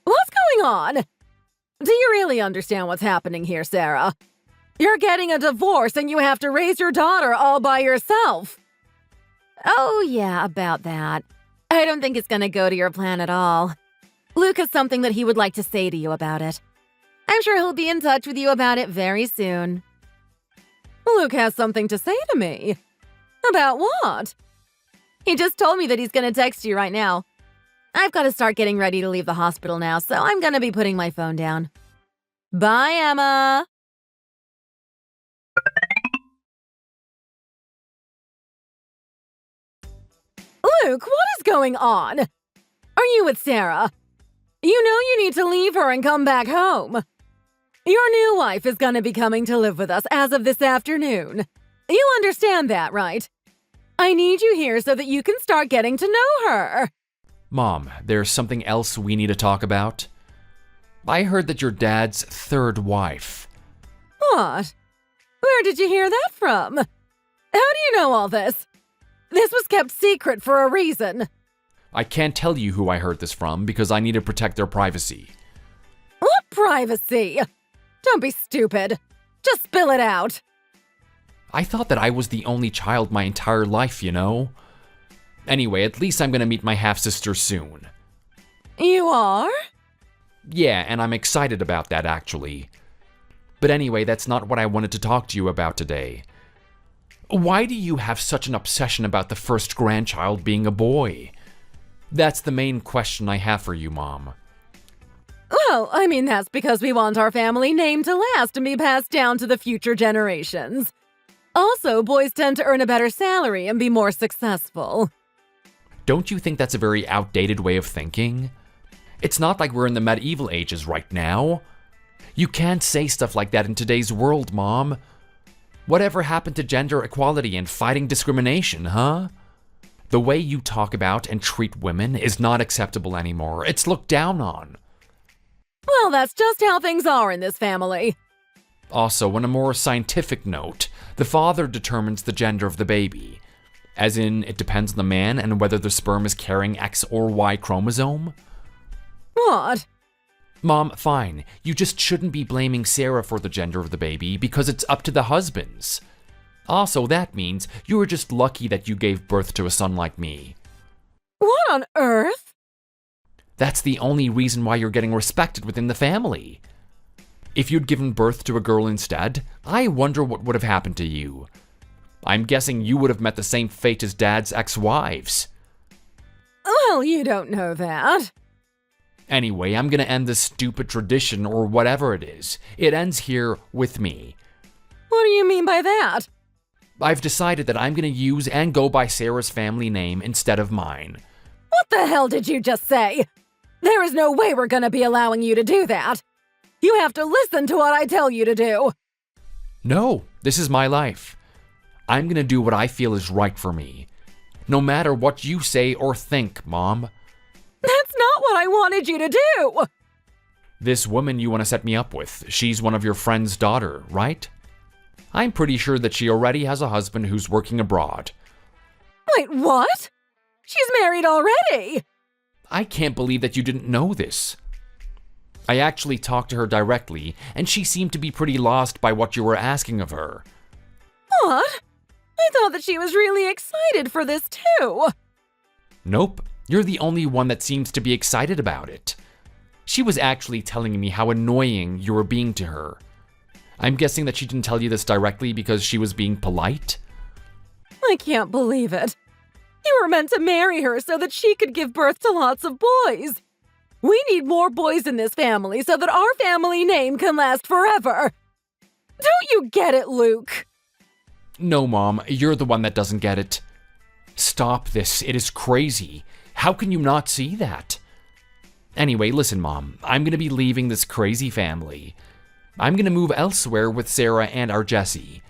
What's going on? Do you really understand what's happening here, Sarah? You're getting a divorce and you have to raise your daughter all by yourself. Oh yeah, about that. I don't think it's gonna go to your plan at all. Luke has something that he would like to say to you about it. I'm sure he'll be in touch with you about it very soon. Luke has something to say to me. About what? He just told me that he's gonna text you right now. I've got to start getting ready to leave the hospital now, so I'm gonna be putting my phone down. Bye, Emma! Luke, what is going on? Are you with Sarah? You know you need to leave her and come back home. Your new wife is gonna be coming to live with us as of this afternoon. You understand that, right? I need you here so that you can start getting to know her. Mom, there's something else we need to talk about. I heard that you're Dad's third wife. What? Where did you hear that from? How do you know all this? This was kept secret for a reason. I can't tell you who I heard this from because I need to protect their privacy. What privacy? Don't be stupid. Just spill it out. I thought that I was the only child my entire life, you know? Anyway, at least I'm gonna meet my half-sister soon. You are? Yeah, and I'm excited about that, actually. But anyway, that's not what I wanted to talk to you about today. Why do you have such an obsession about the first grandchild being a boy? That's the main question I have for you, Mom. Well, I mean, that's because we want our family name to last and be passed down to the future generations. Also, boys tend to earn a better salary and be more successful. Don't you think that's a very outdated way of thinking? It's not like we're in the medieval ages right now. You can't say stuff like that in today's world, Mom. Whatever happened to gender equality and fighting discrimination, huh? The way you talk about and treat women is not acceptable anymore. It's looked down on. Well, that's just how things are in this family. Also, on a more scientific note, the father determines the gender of the baby. As in, it depends on the man and whether the sperm is carrying X or Y chromosome. What? Mom, fine. You just shouldn't be blaming Sarah for the gender of the baby because it's up to the husbands. Also, that means you were just lucky that you gave birth to a son like me. What on earth? That's the only reason why you're getting respected within the family. If you'd given birth to a girl instead, I wonder what would have happened to you. I'm guessing you would have met the same fate as Dad's ex-wives. Well, you don't know that. Anyway, I'm gonna end this stupid tradition or whatever it is. It ends here with me. What do you mean by that? I've decided that I'm gonna use and go by Sarah's family name instead of mine. What the hell did you just say? There is no way we're gonna be allowing you to do that. You have to listen to what I tell you to do. No, this is my life. I'm gonna do what I feel is right for me. No matter what you say or think, Mom. That's not what I wanted you to do! This woman you want to set me up with, she's one of your friend's daughter, right? I'm pretty sure that she already has a husband who's working abroad. Wait, what? She's married already! I can't believe that you didn't know this. I actually talked to her directly, and she seemed to be pretty lost by what you were asking of her. What? I thought that she was really excited for this too. Nope, you're the only one that seems to be excited about it. She was actually telling me how annoying you were being to her. I'm guessing that she didn't tell you this directly because she was being polite? I can't believe it. You were meant to marry her so that she could give birth to lots of boys. We need more boys in this family so that our family name can last forever. Don't you get it, Luke? No, Mom, you're the one that doesn't get it. Stop this, it is crazy. How can you not see that? Anyway, listen, Mom, I'm gonna be leaving this crazy family. I'm gonna move elsewhere with Sarah and our Jessie.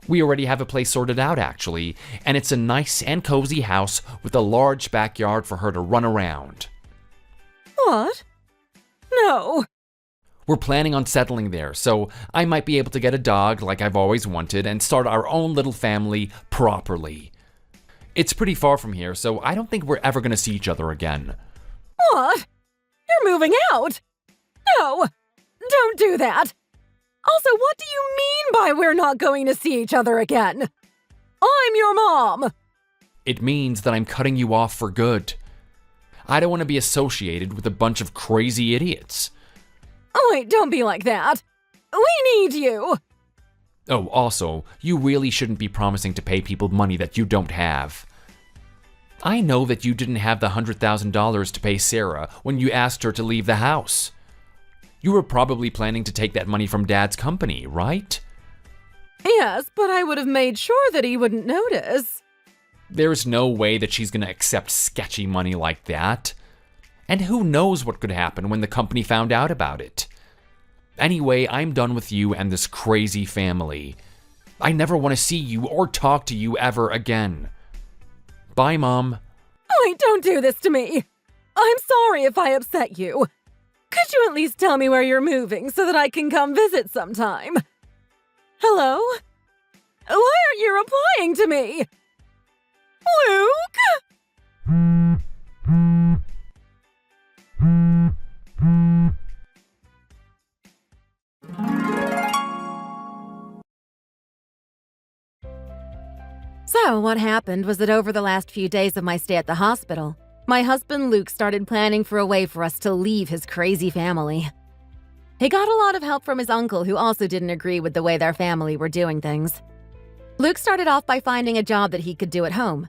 We already have a place sorted out, actually, and it's a nice and cozy house with a large backyard for her to run around. What? No. We're planning on settling there, so I might be able to get a dog like I've always wanted and start our own little family properly. It's pretty far from here, so I don't think we're ever gonna see each other again. What? You're moving out? No, don't do that. Also, what do you mean by we're not going to see each other again? I'm your mom. It means that I'm cutting you off for good. I don't want to be associated with a bunch of crazy idiots. Oh, wait, don't be like that. We need you. Oh, also, you really shouldn't be promising to pay people money that you don't have. I know that you didn't have the $100,000 to pay Sarah when you asked her to leave the house. You were probably planning to take that money from Dad's company, right? Yes, but I would have made sure that he wouldn't notice. There's no way that she's gonna accept sketchy money like that. And who knows what could happen when the company found out about it. Anyway, I'm done with you and this crazy family. I never want to see you or talk to you ever again. Bye, Mom. Wait, don't do this to me. I'm sorry if I upset you. Could you at least tell me where you're moving so that I can come visit sometime? Hello? Why aren't you replying to me? Luke? So, what happened was that over the last few days of my stay at the hospital, my husband Luke started planning for a way for us to leave his crazy family. He got a lot of help from his uncle, who also didn't agree with the way their family were doing things. Luke started off by finding a job that he could do at home.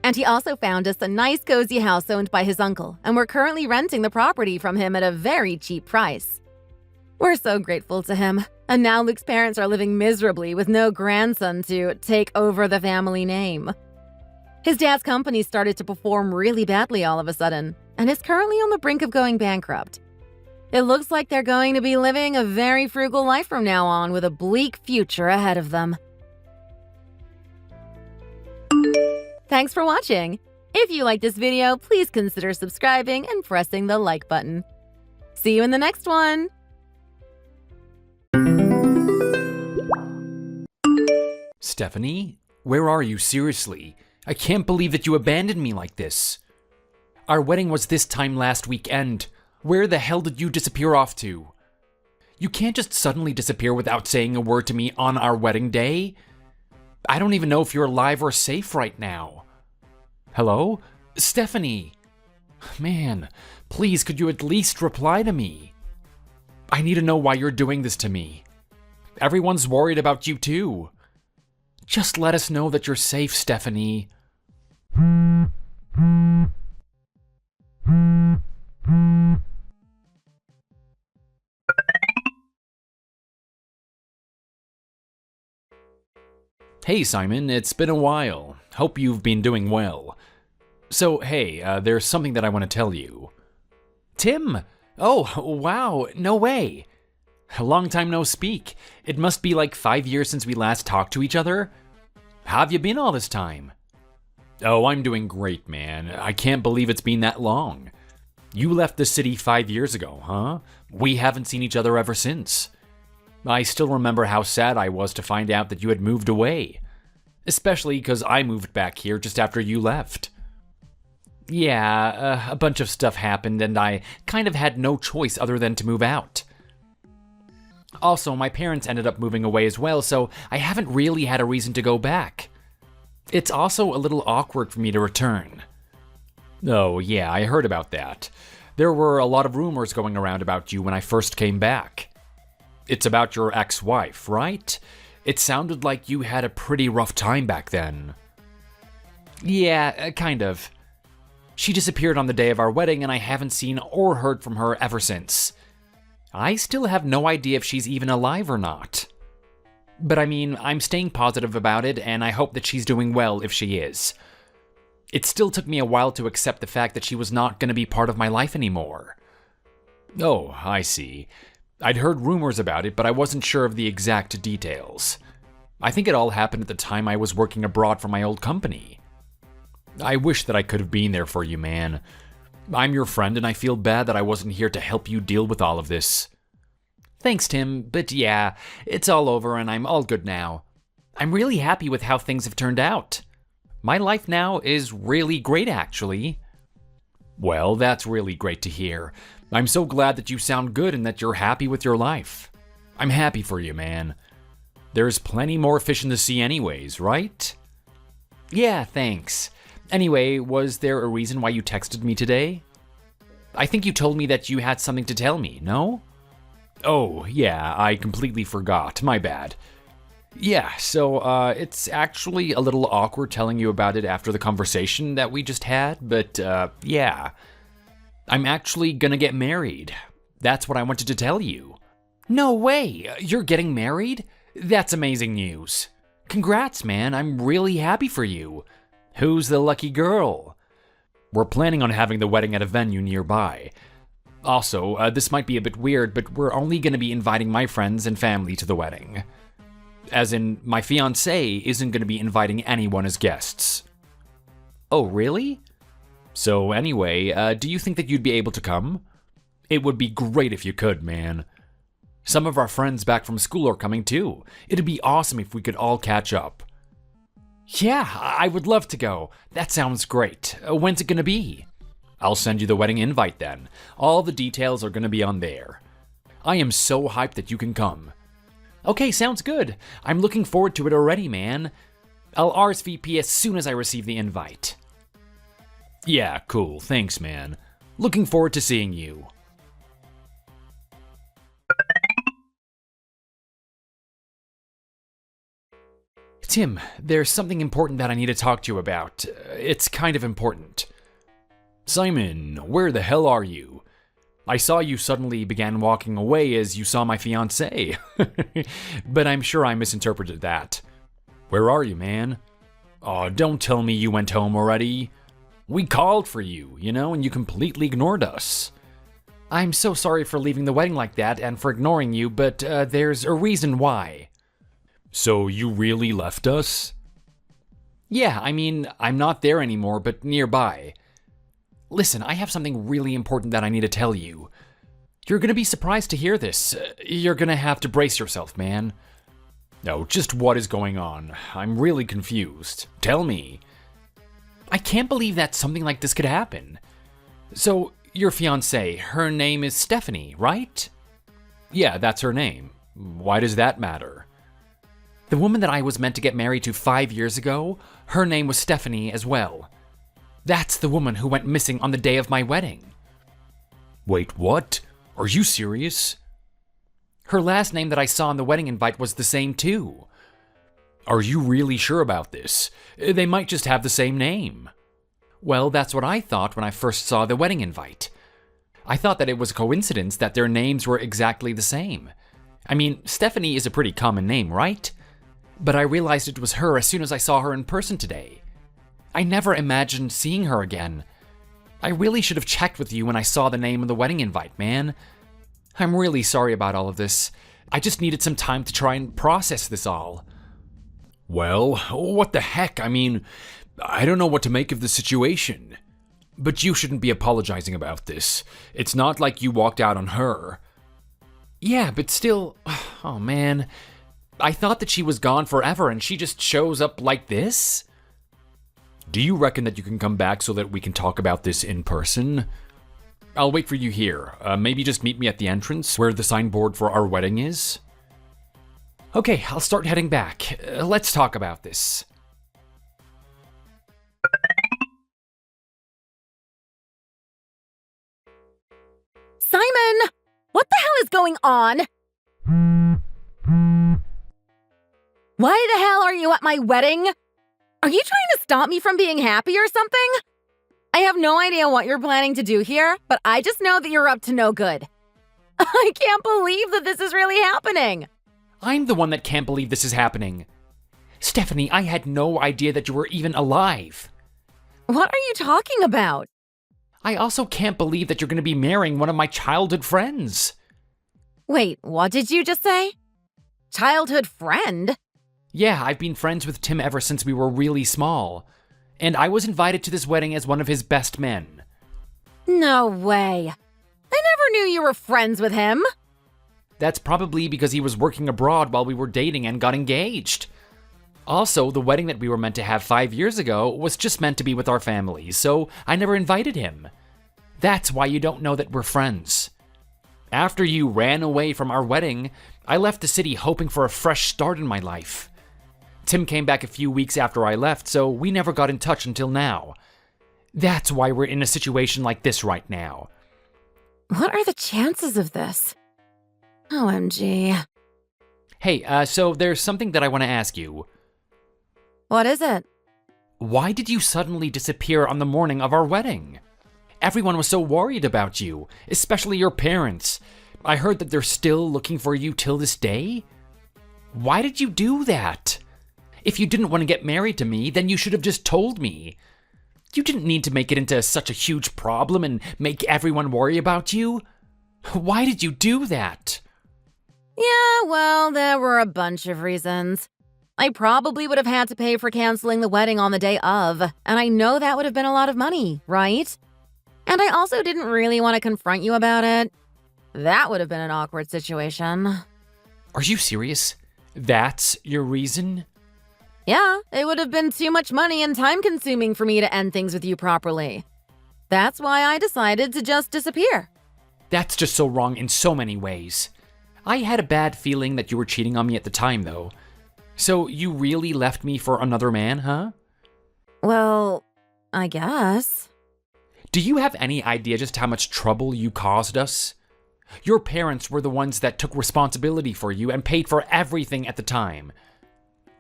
And he also found us a nice cozy house owned by his uncle, and we're currently renting the property from him at a very cheap price. We're so grateful to him, and now Luke's parents are living miserably with no grandson to take over the family name. His dad's company started to perform really badly all of a sudden, and is currently on the brink of going bankrupt. It looks like they're going to be living a very frugal life from now on, with a bleak future ahead of them. Thanks for watching! If you like this video, please consider subscribing and pressing the like button. See you in the next one! Stephanie, where are you, seriously? I can't believe that you abandoned me like this. Our wedding was this time last weekend. Where the hell did you disappear off to? You can't just suddenly disappear without saying a word to me on our wedding day. I don't even know if you're alive or safe right now. Hello? Stephanie? Man, please, could you at least reply to me? I need to know why you're doing this to me. Everyone's worried about you too. Just let us know that you're safe, Stephanie. Hey Simon, it's been a while. Hope you've been doing well. So hey, there's something that I want to tell you. Tim! Oh, wow, no way. A long time no speak. It must be like 5 years since we last talked to each other. How have you been all this time? Oh, I'm doing great, man. I can't believe it's been that long. You left the city 5 years ago, huh? We haven't seen each other ever since. I still remember how sad I was to find out that you had moved away. Especially because I moved back here just after you left. Yeah, a bunch of stuff happened and I kind of had no choice other than to move out. Also, my parents ended up moving away as well, so I haven't really had a reason to go back. It's also a little awkward for me to return. Oh, yeah, I heard about that. There were a lot of rumors going around about you when I first came back. It's about your ex-wife, right? It sounded like you had a pretty rough time back then. Yeah, kind of. She disappeared on the day of our wedding, and I haven't seen or heard from her ever since. I still have no idea if she's even alive or not. But I mean, I'm staying positive about it, and I hope that she's doing well if she is. It still took me a while to accept the fact that she was not going to be part of my life anymore. Oh, I see. I'd heard rumors about it, but I wasn't sure of the exact details. I think it all happened at the time I was working abroad for my old company. I wish that I could have been there for you, man. I'm your friend, and I feel bad that I wasn't here to help you deal with all of this. Thanks, Tim, but yeah, it's all over and I'm all good now. I'm really happy with how things have turned out. My life now is really great, actually. Well, that's really great to hear. I'm so glad that you sound good and that you're happy with your life. I'm happy for you, man. There's plenty more fish in the sea anyways, right? Yeah, thanks. Anyway, was there a reason why you texted me today? I think you told me that you had something to tell me, no? Oh, yeah, I completely forgot. My bad. Yeah, so, it's actually a little awkward telling you about it after the conversation that we just had, but, yeah. I'm actually gonna get married. That's what I wanted to tell you. No way! You're getting married? That's amazing news. Congrats, man. I'm really happy for you. Who's the lucky girl? We're planning on having the wedding at a venue nearby. Also, this might be a bit weird, but we're only gonna be inviting my friends and family to the wedding. As in, my fiancé isn't gonna be inviting anyone as guests. Oh, really? So anyway, do you think that you'd be able to come? It would be great if you could, man. Some of our friends back from school are coming too. It'd be awesome if we could all catch up. Yeah, I would love to go. That sounds great. When's it gonna be? I'll send you the wedding invite then. All the details are gonna be on there. I am so hyped that you can come. Okay, sounds good. I'm looking forward to it already, man. I'll RSVP as soon as I receive the invite. Yeah, cool. Thanks, man. Looking forward to seeing you. Tim, there's something important that I need to talk to you about. It's kind of important. Simon, where the hell are you? I saw you suddenly began walking away as you saw my fiancée. But I'm sure I misinterpreted that. Where are you, man? Oh, don't tell me you went home already. We called for you, and you completely ignored us. I'm so sorry for leaving the wedding like that and for ignoring you, but there's a reason why. So you really left us? Yeah, I mean, I'm not there anymore, but nearby. Listen, I have something really important that I need to tell you. You're gonna be surprised to hear this. You're gonna have to brace yourself, man. No, just what is going on? I'm really confused. Tell me. I can't believe that something like this could happen. So, your fiancée, her name is Stephanie, right? Yeah, that's her name. Why does that matter? The woman that I was meant to get married to 5 years ago, her name was Stephanie as well. That's the woman who went missing on the day of my wedding. Wait, what? Are you serious? Her last name that I saw on the wedding invite was the same too. Are you really sure about this? They might just have the same name. Well, that's what I thought when I first saw the wedding invite. I thought that it was a coincidence that their names were exactly the same. I mean, Stephanie is a pretty common name, right? But I realized it was her as soon as I saw her in person today. I never imagined seeing her again. I really should have checked with you when I saw the name of the wedding invite, man. I'm really sorry about all of this. I just needed some time to try and process this all. Well, what the heck? I mean, I don't know what to make of the situation. But you shouldn't be apologizing about this. It's not like you walked out on her. Yeah, but still, oh man. I thought that she was gone forever and she just shows up like this? Do you reckon that you can come back so that we can talk about this in person? I'll wait for you here. Maybe just meet me at the entrance where the signboard for our wedding is. Okay, I'll start heading back. Let's talk about this. Simon! What the hell is going on? Why the hell are you at my wedding? Are you trying to stop me from being happy or something? I have no idea what you're planning to do here, but I just know that you're up to no good. I can't believe that this is really happening. I'm the one that can't believe this is happening. Stephanie, I had no idea that you were even alive. What are you talking about? I also can't believe that you're going to be marrying one of my childhood friends. Wait, what did you just say? Childhood friend? Yeah, I've been friends with Tim ever since we were really small. And I was invited to this wedding as one of his best men. No way. I never knew you were friends with him. That's probably because he was working abroad while we were dating and got engaged. Also, the wedding that we were meant to have 5 years ago was just meant to be with our families, so I never invited him. That's why you don't know that we're friends. After you ran away from our wedding, I left the city hoping for a fresh start in my life. Tim came back a few weeks after I left, so we never got in touch until now. That's why we're in a situation like this right now. What are the chances of this? OMG. Hey, so there's something that I want to ask you. What is it? Why did you suddenly disappear on the morning of our wedding? Everyone was so worried about you, especially your parents. I heard that they're still looking for you till this day. Why did you do that? If you didn't want to get married to me, then you should have just told me. You didn't need to make it into such a huge problem and make everyone worry about you. Why did you do that? Yeah, well, there were a bunch of reasons. I probably would have had to pay for canceling the wedding on the day of, and I know that would have been a lot of money, right? And I also didn't really want to confront you about it. That would have been an awkward situation. Are you serious? That's your reason? Yeah, it would have been too much money and time-consuming for me to end things with you properly. That's why I decided to just disappear. That's just so wrong in so many ways. I had a bad feeling that you were cheating on me at the time, though. So you really left me for another man, huh? Well, I guess. Do you have any idea just how much trouble you caused us? Your parents were the ones that took responsibility for you and paid for everything at the time.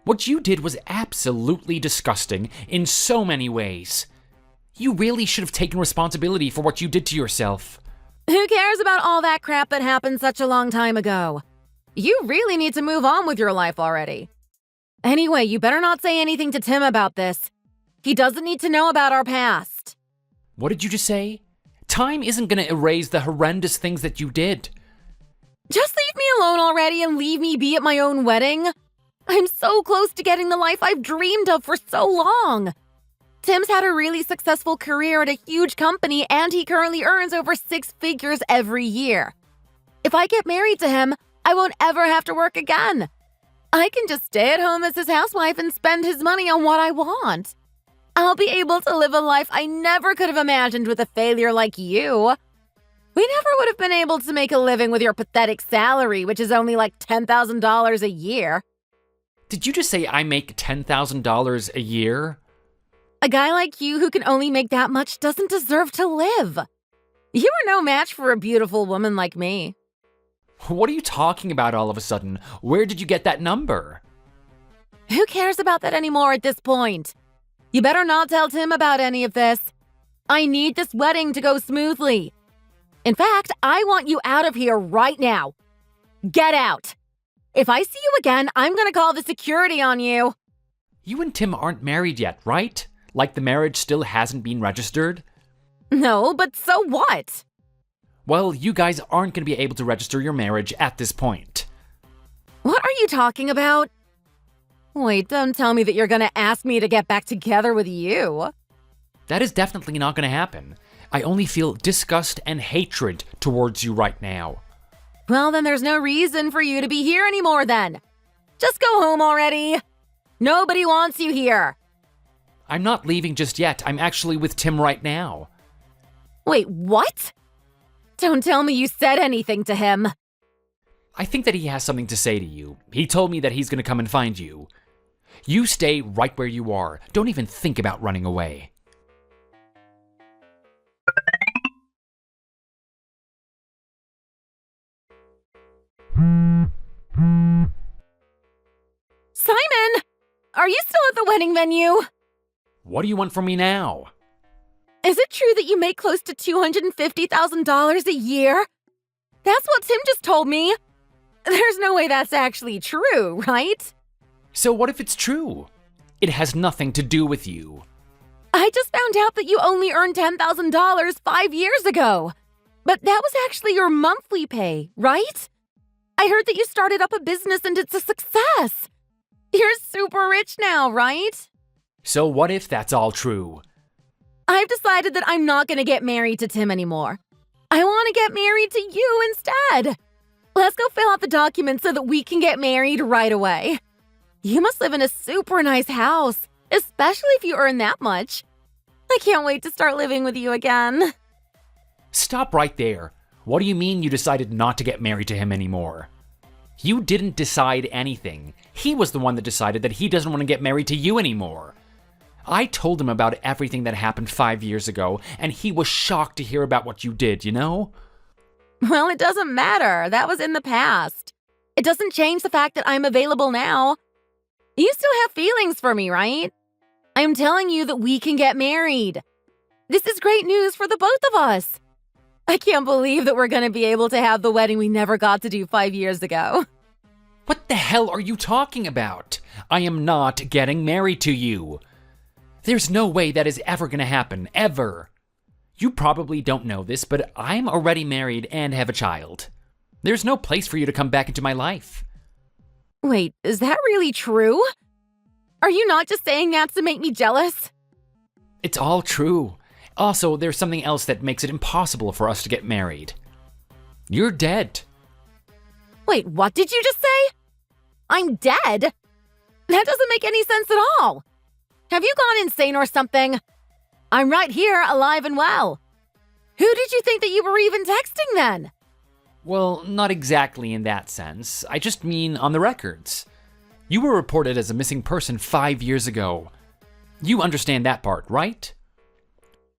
What you did was absolutely disgusting in so many ways. You really should have taken responsibility for what you did to yourself. Who cares about all that crap that happened such a long time ago? You really need to move on with your life already. Anyway, you better not say anything to Tim about this. He doesn't need to know about our past. What did you just say? Time isn't going to erase the horrendous things that you did. Just leave me alone already and leave me be at my own wedding. I'm so close to getting the life I've dreamed of for so long. Tim's had a really successful career at a huge company, and he currently earns over 6 figures every year. If I get married to him, I won't ever have to work again. I can just stay at home as his housewife and spend his money on what I want. I'll be able to live a life I never could have imagined with a failure like you. We never would have been able to make a living with your pathetic salary, which is only like $10,000 a year. Did you just say I make $10,000 a year? A guy like you who can only make that much doesn't deserve to live. You are no match for a beautiful woman like me. What are you talking about all of a sudden? Where did you get that number? Who cares about that anymore at this point? You better not tell Tim about any of this. I need this wedding to go smoothly. In fact, I want you out of here right now. Get out. If I see you again, I'm gonna call the security on you. You and Tim aren't married yet, right? Like the marriage still hasn't been registered? No, but so what? Well, you guys aren't going to be able to register your marriage at this point. What are you talking about? Wait, don't tell me that you're gonna ask me to get back together with you. That is definitely not going to happen. I only feel disgust and hatred towards you right now. Well, then there's no reason for you to be here anymore then. Just go home already. Nobody wants you here. I'm not leaving just yet. I'm actually with Tim right now. Wait, what? Don't tell me you said anything to him. I think that he has something to say to you. He told me that he's going to come and find you. You stay right where you are. Don't even think about running away. Simon! Are you still at the wedding venue? What do you want from me now? Is it true that you make close to $250,000 a year? That's what Tim just told me. There's no way that's actually true, right? So what if it's true? It has nothing to do with you. I just found out that you only earned $10,000 5 years ago. But that was actually your monthly pay, right? I heard that you started up a business and it's a success. You're super rich now, right? So what if that's all true? I've decided that I'm not going to get married to Tim anymore. I want to get married to you instead. Let's go fill out the documents so that we can get married right away. You must live in a super nice house, especially if you earn that much. I can't wait to start living with you again. Stop right there. What do you mean you decided not to get married to him anymore? You didn't decide anything. He was the one that decided that he doesn't want to get married to you anymore. I told him about everything that happened 5 years ago, and he was shocked to hear about what you did, you know? Well, it doesn't matter. That was in the past. It doesn't change the fact that I'm available now. You still have feelings for me, right? I'm telling you that we can get married. This is great news for the both of us. I can't believe that we're going to be able to have the wedding we never got to do 5 years ago. What the hell are you talking about? I am not getting married to you. There's no way that is ever going to happen, ever. You probably don't know this, but I'm already married and have a child. There's no place for you to come back into my life. Wait, is that really true? Are you not just saying that to make me jealous? It's all true. Also, there's something else that makes it impossible for us to get married. You're dead. Wait, what did you just say? I'm dead? That doesn't make any sense at all. Have you gone insane or something? I'm right here, alive and well. Who did you think that you were even texting then? Well, not exactly in that sense. I just mean on the records. You were reported as a missing person 5 years ago. You understand that part, right?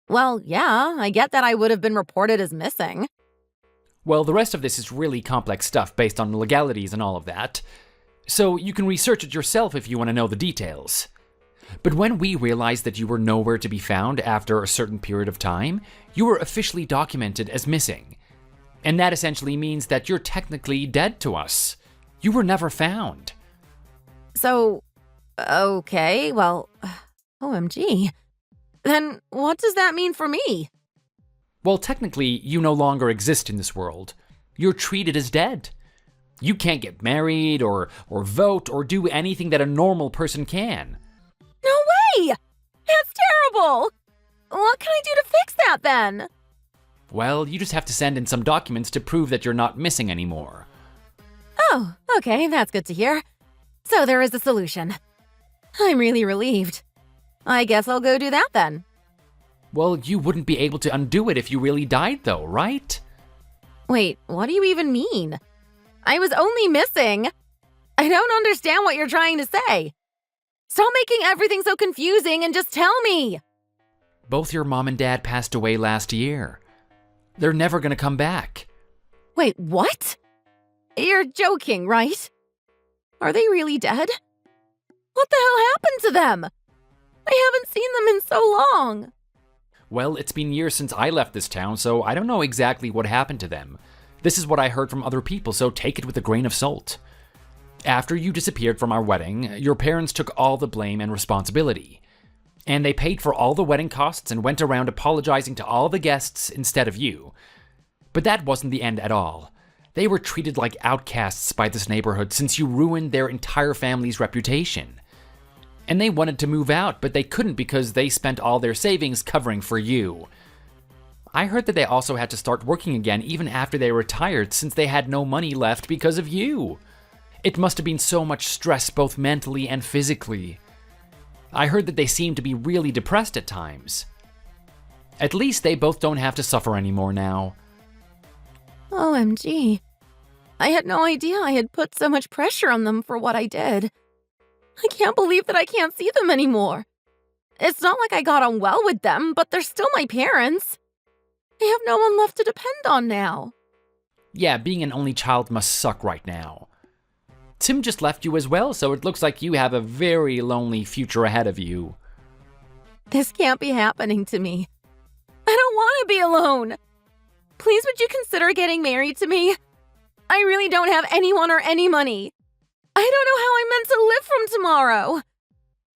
Well, yeah, I get that I would have been reported as missing. Well, the rest of this is really complex stuff based on legalities and all of that. So you can research it yourself if you want to know the details. But when we realized that you were nowhere to be found after a certain period of time, you were officially documented as missing. And that essentially means that you're technically dead to us. You were never found. So, okay, well, OMG. Then what does that mean for me? Well, technically, you no longer exist in this world. You're treated as dead. You can't get married or vote or do anything that a normal person can. No way! That's terrible! What can I do to fix that then? Well, you just have to send in some documents to prove that you're not missing anymore. Oh, okay, that's good to hear. So there is a solution. I'm really relieved. I guess I'll go do that then. Well, you wouldn't be able to undo it if you really died, though, right? Wait, what do you even mean? I was only missing. I don't understand what you're trying to say. Stop making everything so confusing and just tell me. Both your mom and dad passed away last year. They're never gonna come back. Wait, what? You're joking, right? Are they really dead? What the hell happened to them? I haven't seen them in so long. Well, it's been years since I left this town, so I don't know exactly what happened to them. This is what I heard from other people, so take it with a grain of salt. After you disappeared from our wedding, your parents took all the blame and responsibility. And they paid for all the wedding costs and went around apologizing to all the guests instead of you. But that wasn't the end at all. They were treated like outcasts by this neighborhood since you ruined their entire family's reputation. And they wanted to move out, but they couldn't because they spent all their savings covering for you. I heard that they also had to start working again even after they retired since they had no money left because of you. It must have been so much stress both mentally and physically. I heard that they seemed to be really depressed at times. At least they both don't have to suffer anymore now. OMG. I had no idea I had put so much pressure on them for what I did. I can't believe that I can't see them anymore. It's not like I got on well with them, but they're still my parents. I have no one left to depend on now. Yeah, being an only child must suck right now. Tim just left you as well, so it looks like you have a very lonely future ahead of you. This can't be happening to me. I don't want to be alone. Please, would you consider getting married to me? I really don't have anyone or any money. I don't know how I'm meant to live from tomorrow.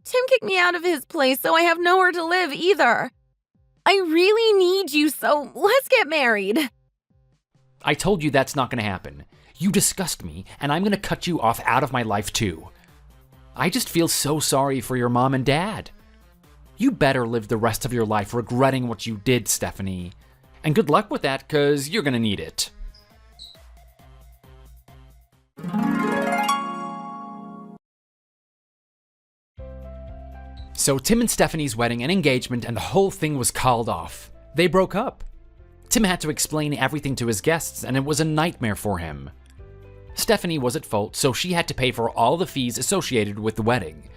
Tim kicked me out of his place, so I have nowhere to live either. I really need you, so let's get married. I told you that's not going to happen. You disgust me, and I'm going to cut you off out of my life too. I just feel so sorry for your mom and dad. You better live the rest of your life regretting what you did, Stephanie. And good luck with that, because you're going to need it. So Tim and Stephanie's wedding and engagement and the whole thing was called off. They broke up. Tim had to explain everything to his guests, and it was a nightmare for him. Stephanie was at fault, so she had to pay for all the fees associated with the wedding.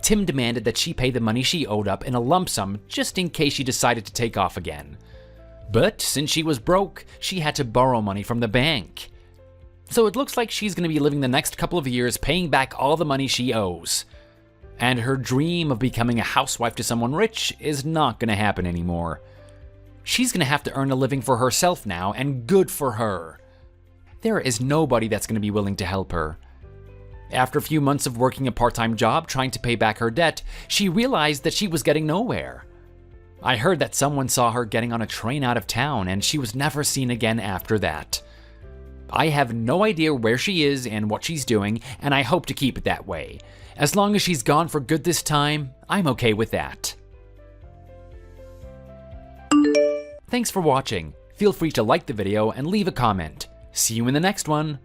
Tim demanded that she pay the money she owed up in a lump sum just in case she decided to take off again. But since she was broke, she had to borrow money from the bank. So it looks like she's going to be living the next couple of years paying back all the money she owes. And her dream of becoming a housewife to someone rich is not going to happen anymore. She's going to have to earn a living for herself now, and good for her. There is nobody that's going to be willing to help her. After a few months of working a part-time job trying to pay back her debt, she realized that she was getting nowhere. I heard that someone saw her getting on a train out of town, and she was never seen again after that. I have no idea where she is and what she's doing, and I hope to keep it that way. As long as she's gone for good this time, I'm okay with that. Thanks for watching. Feel free to like the video and leave a comment. See you in the next one.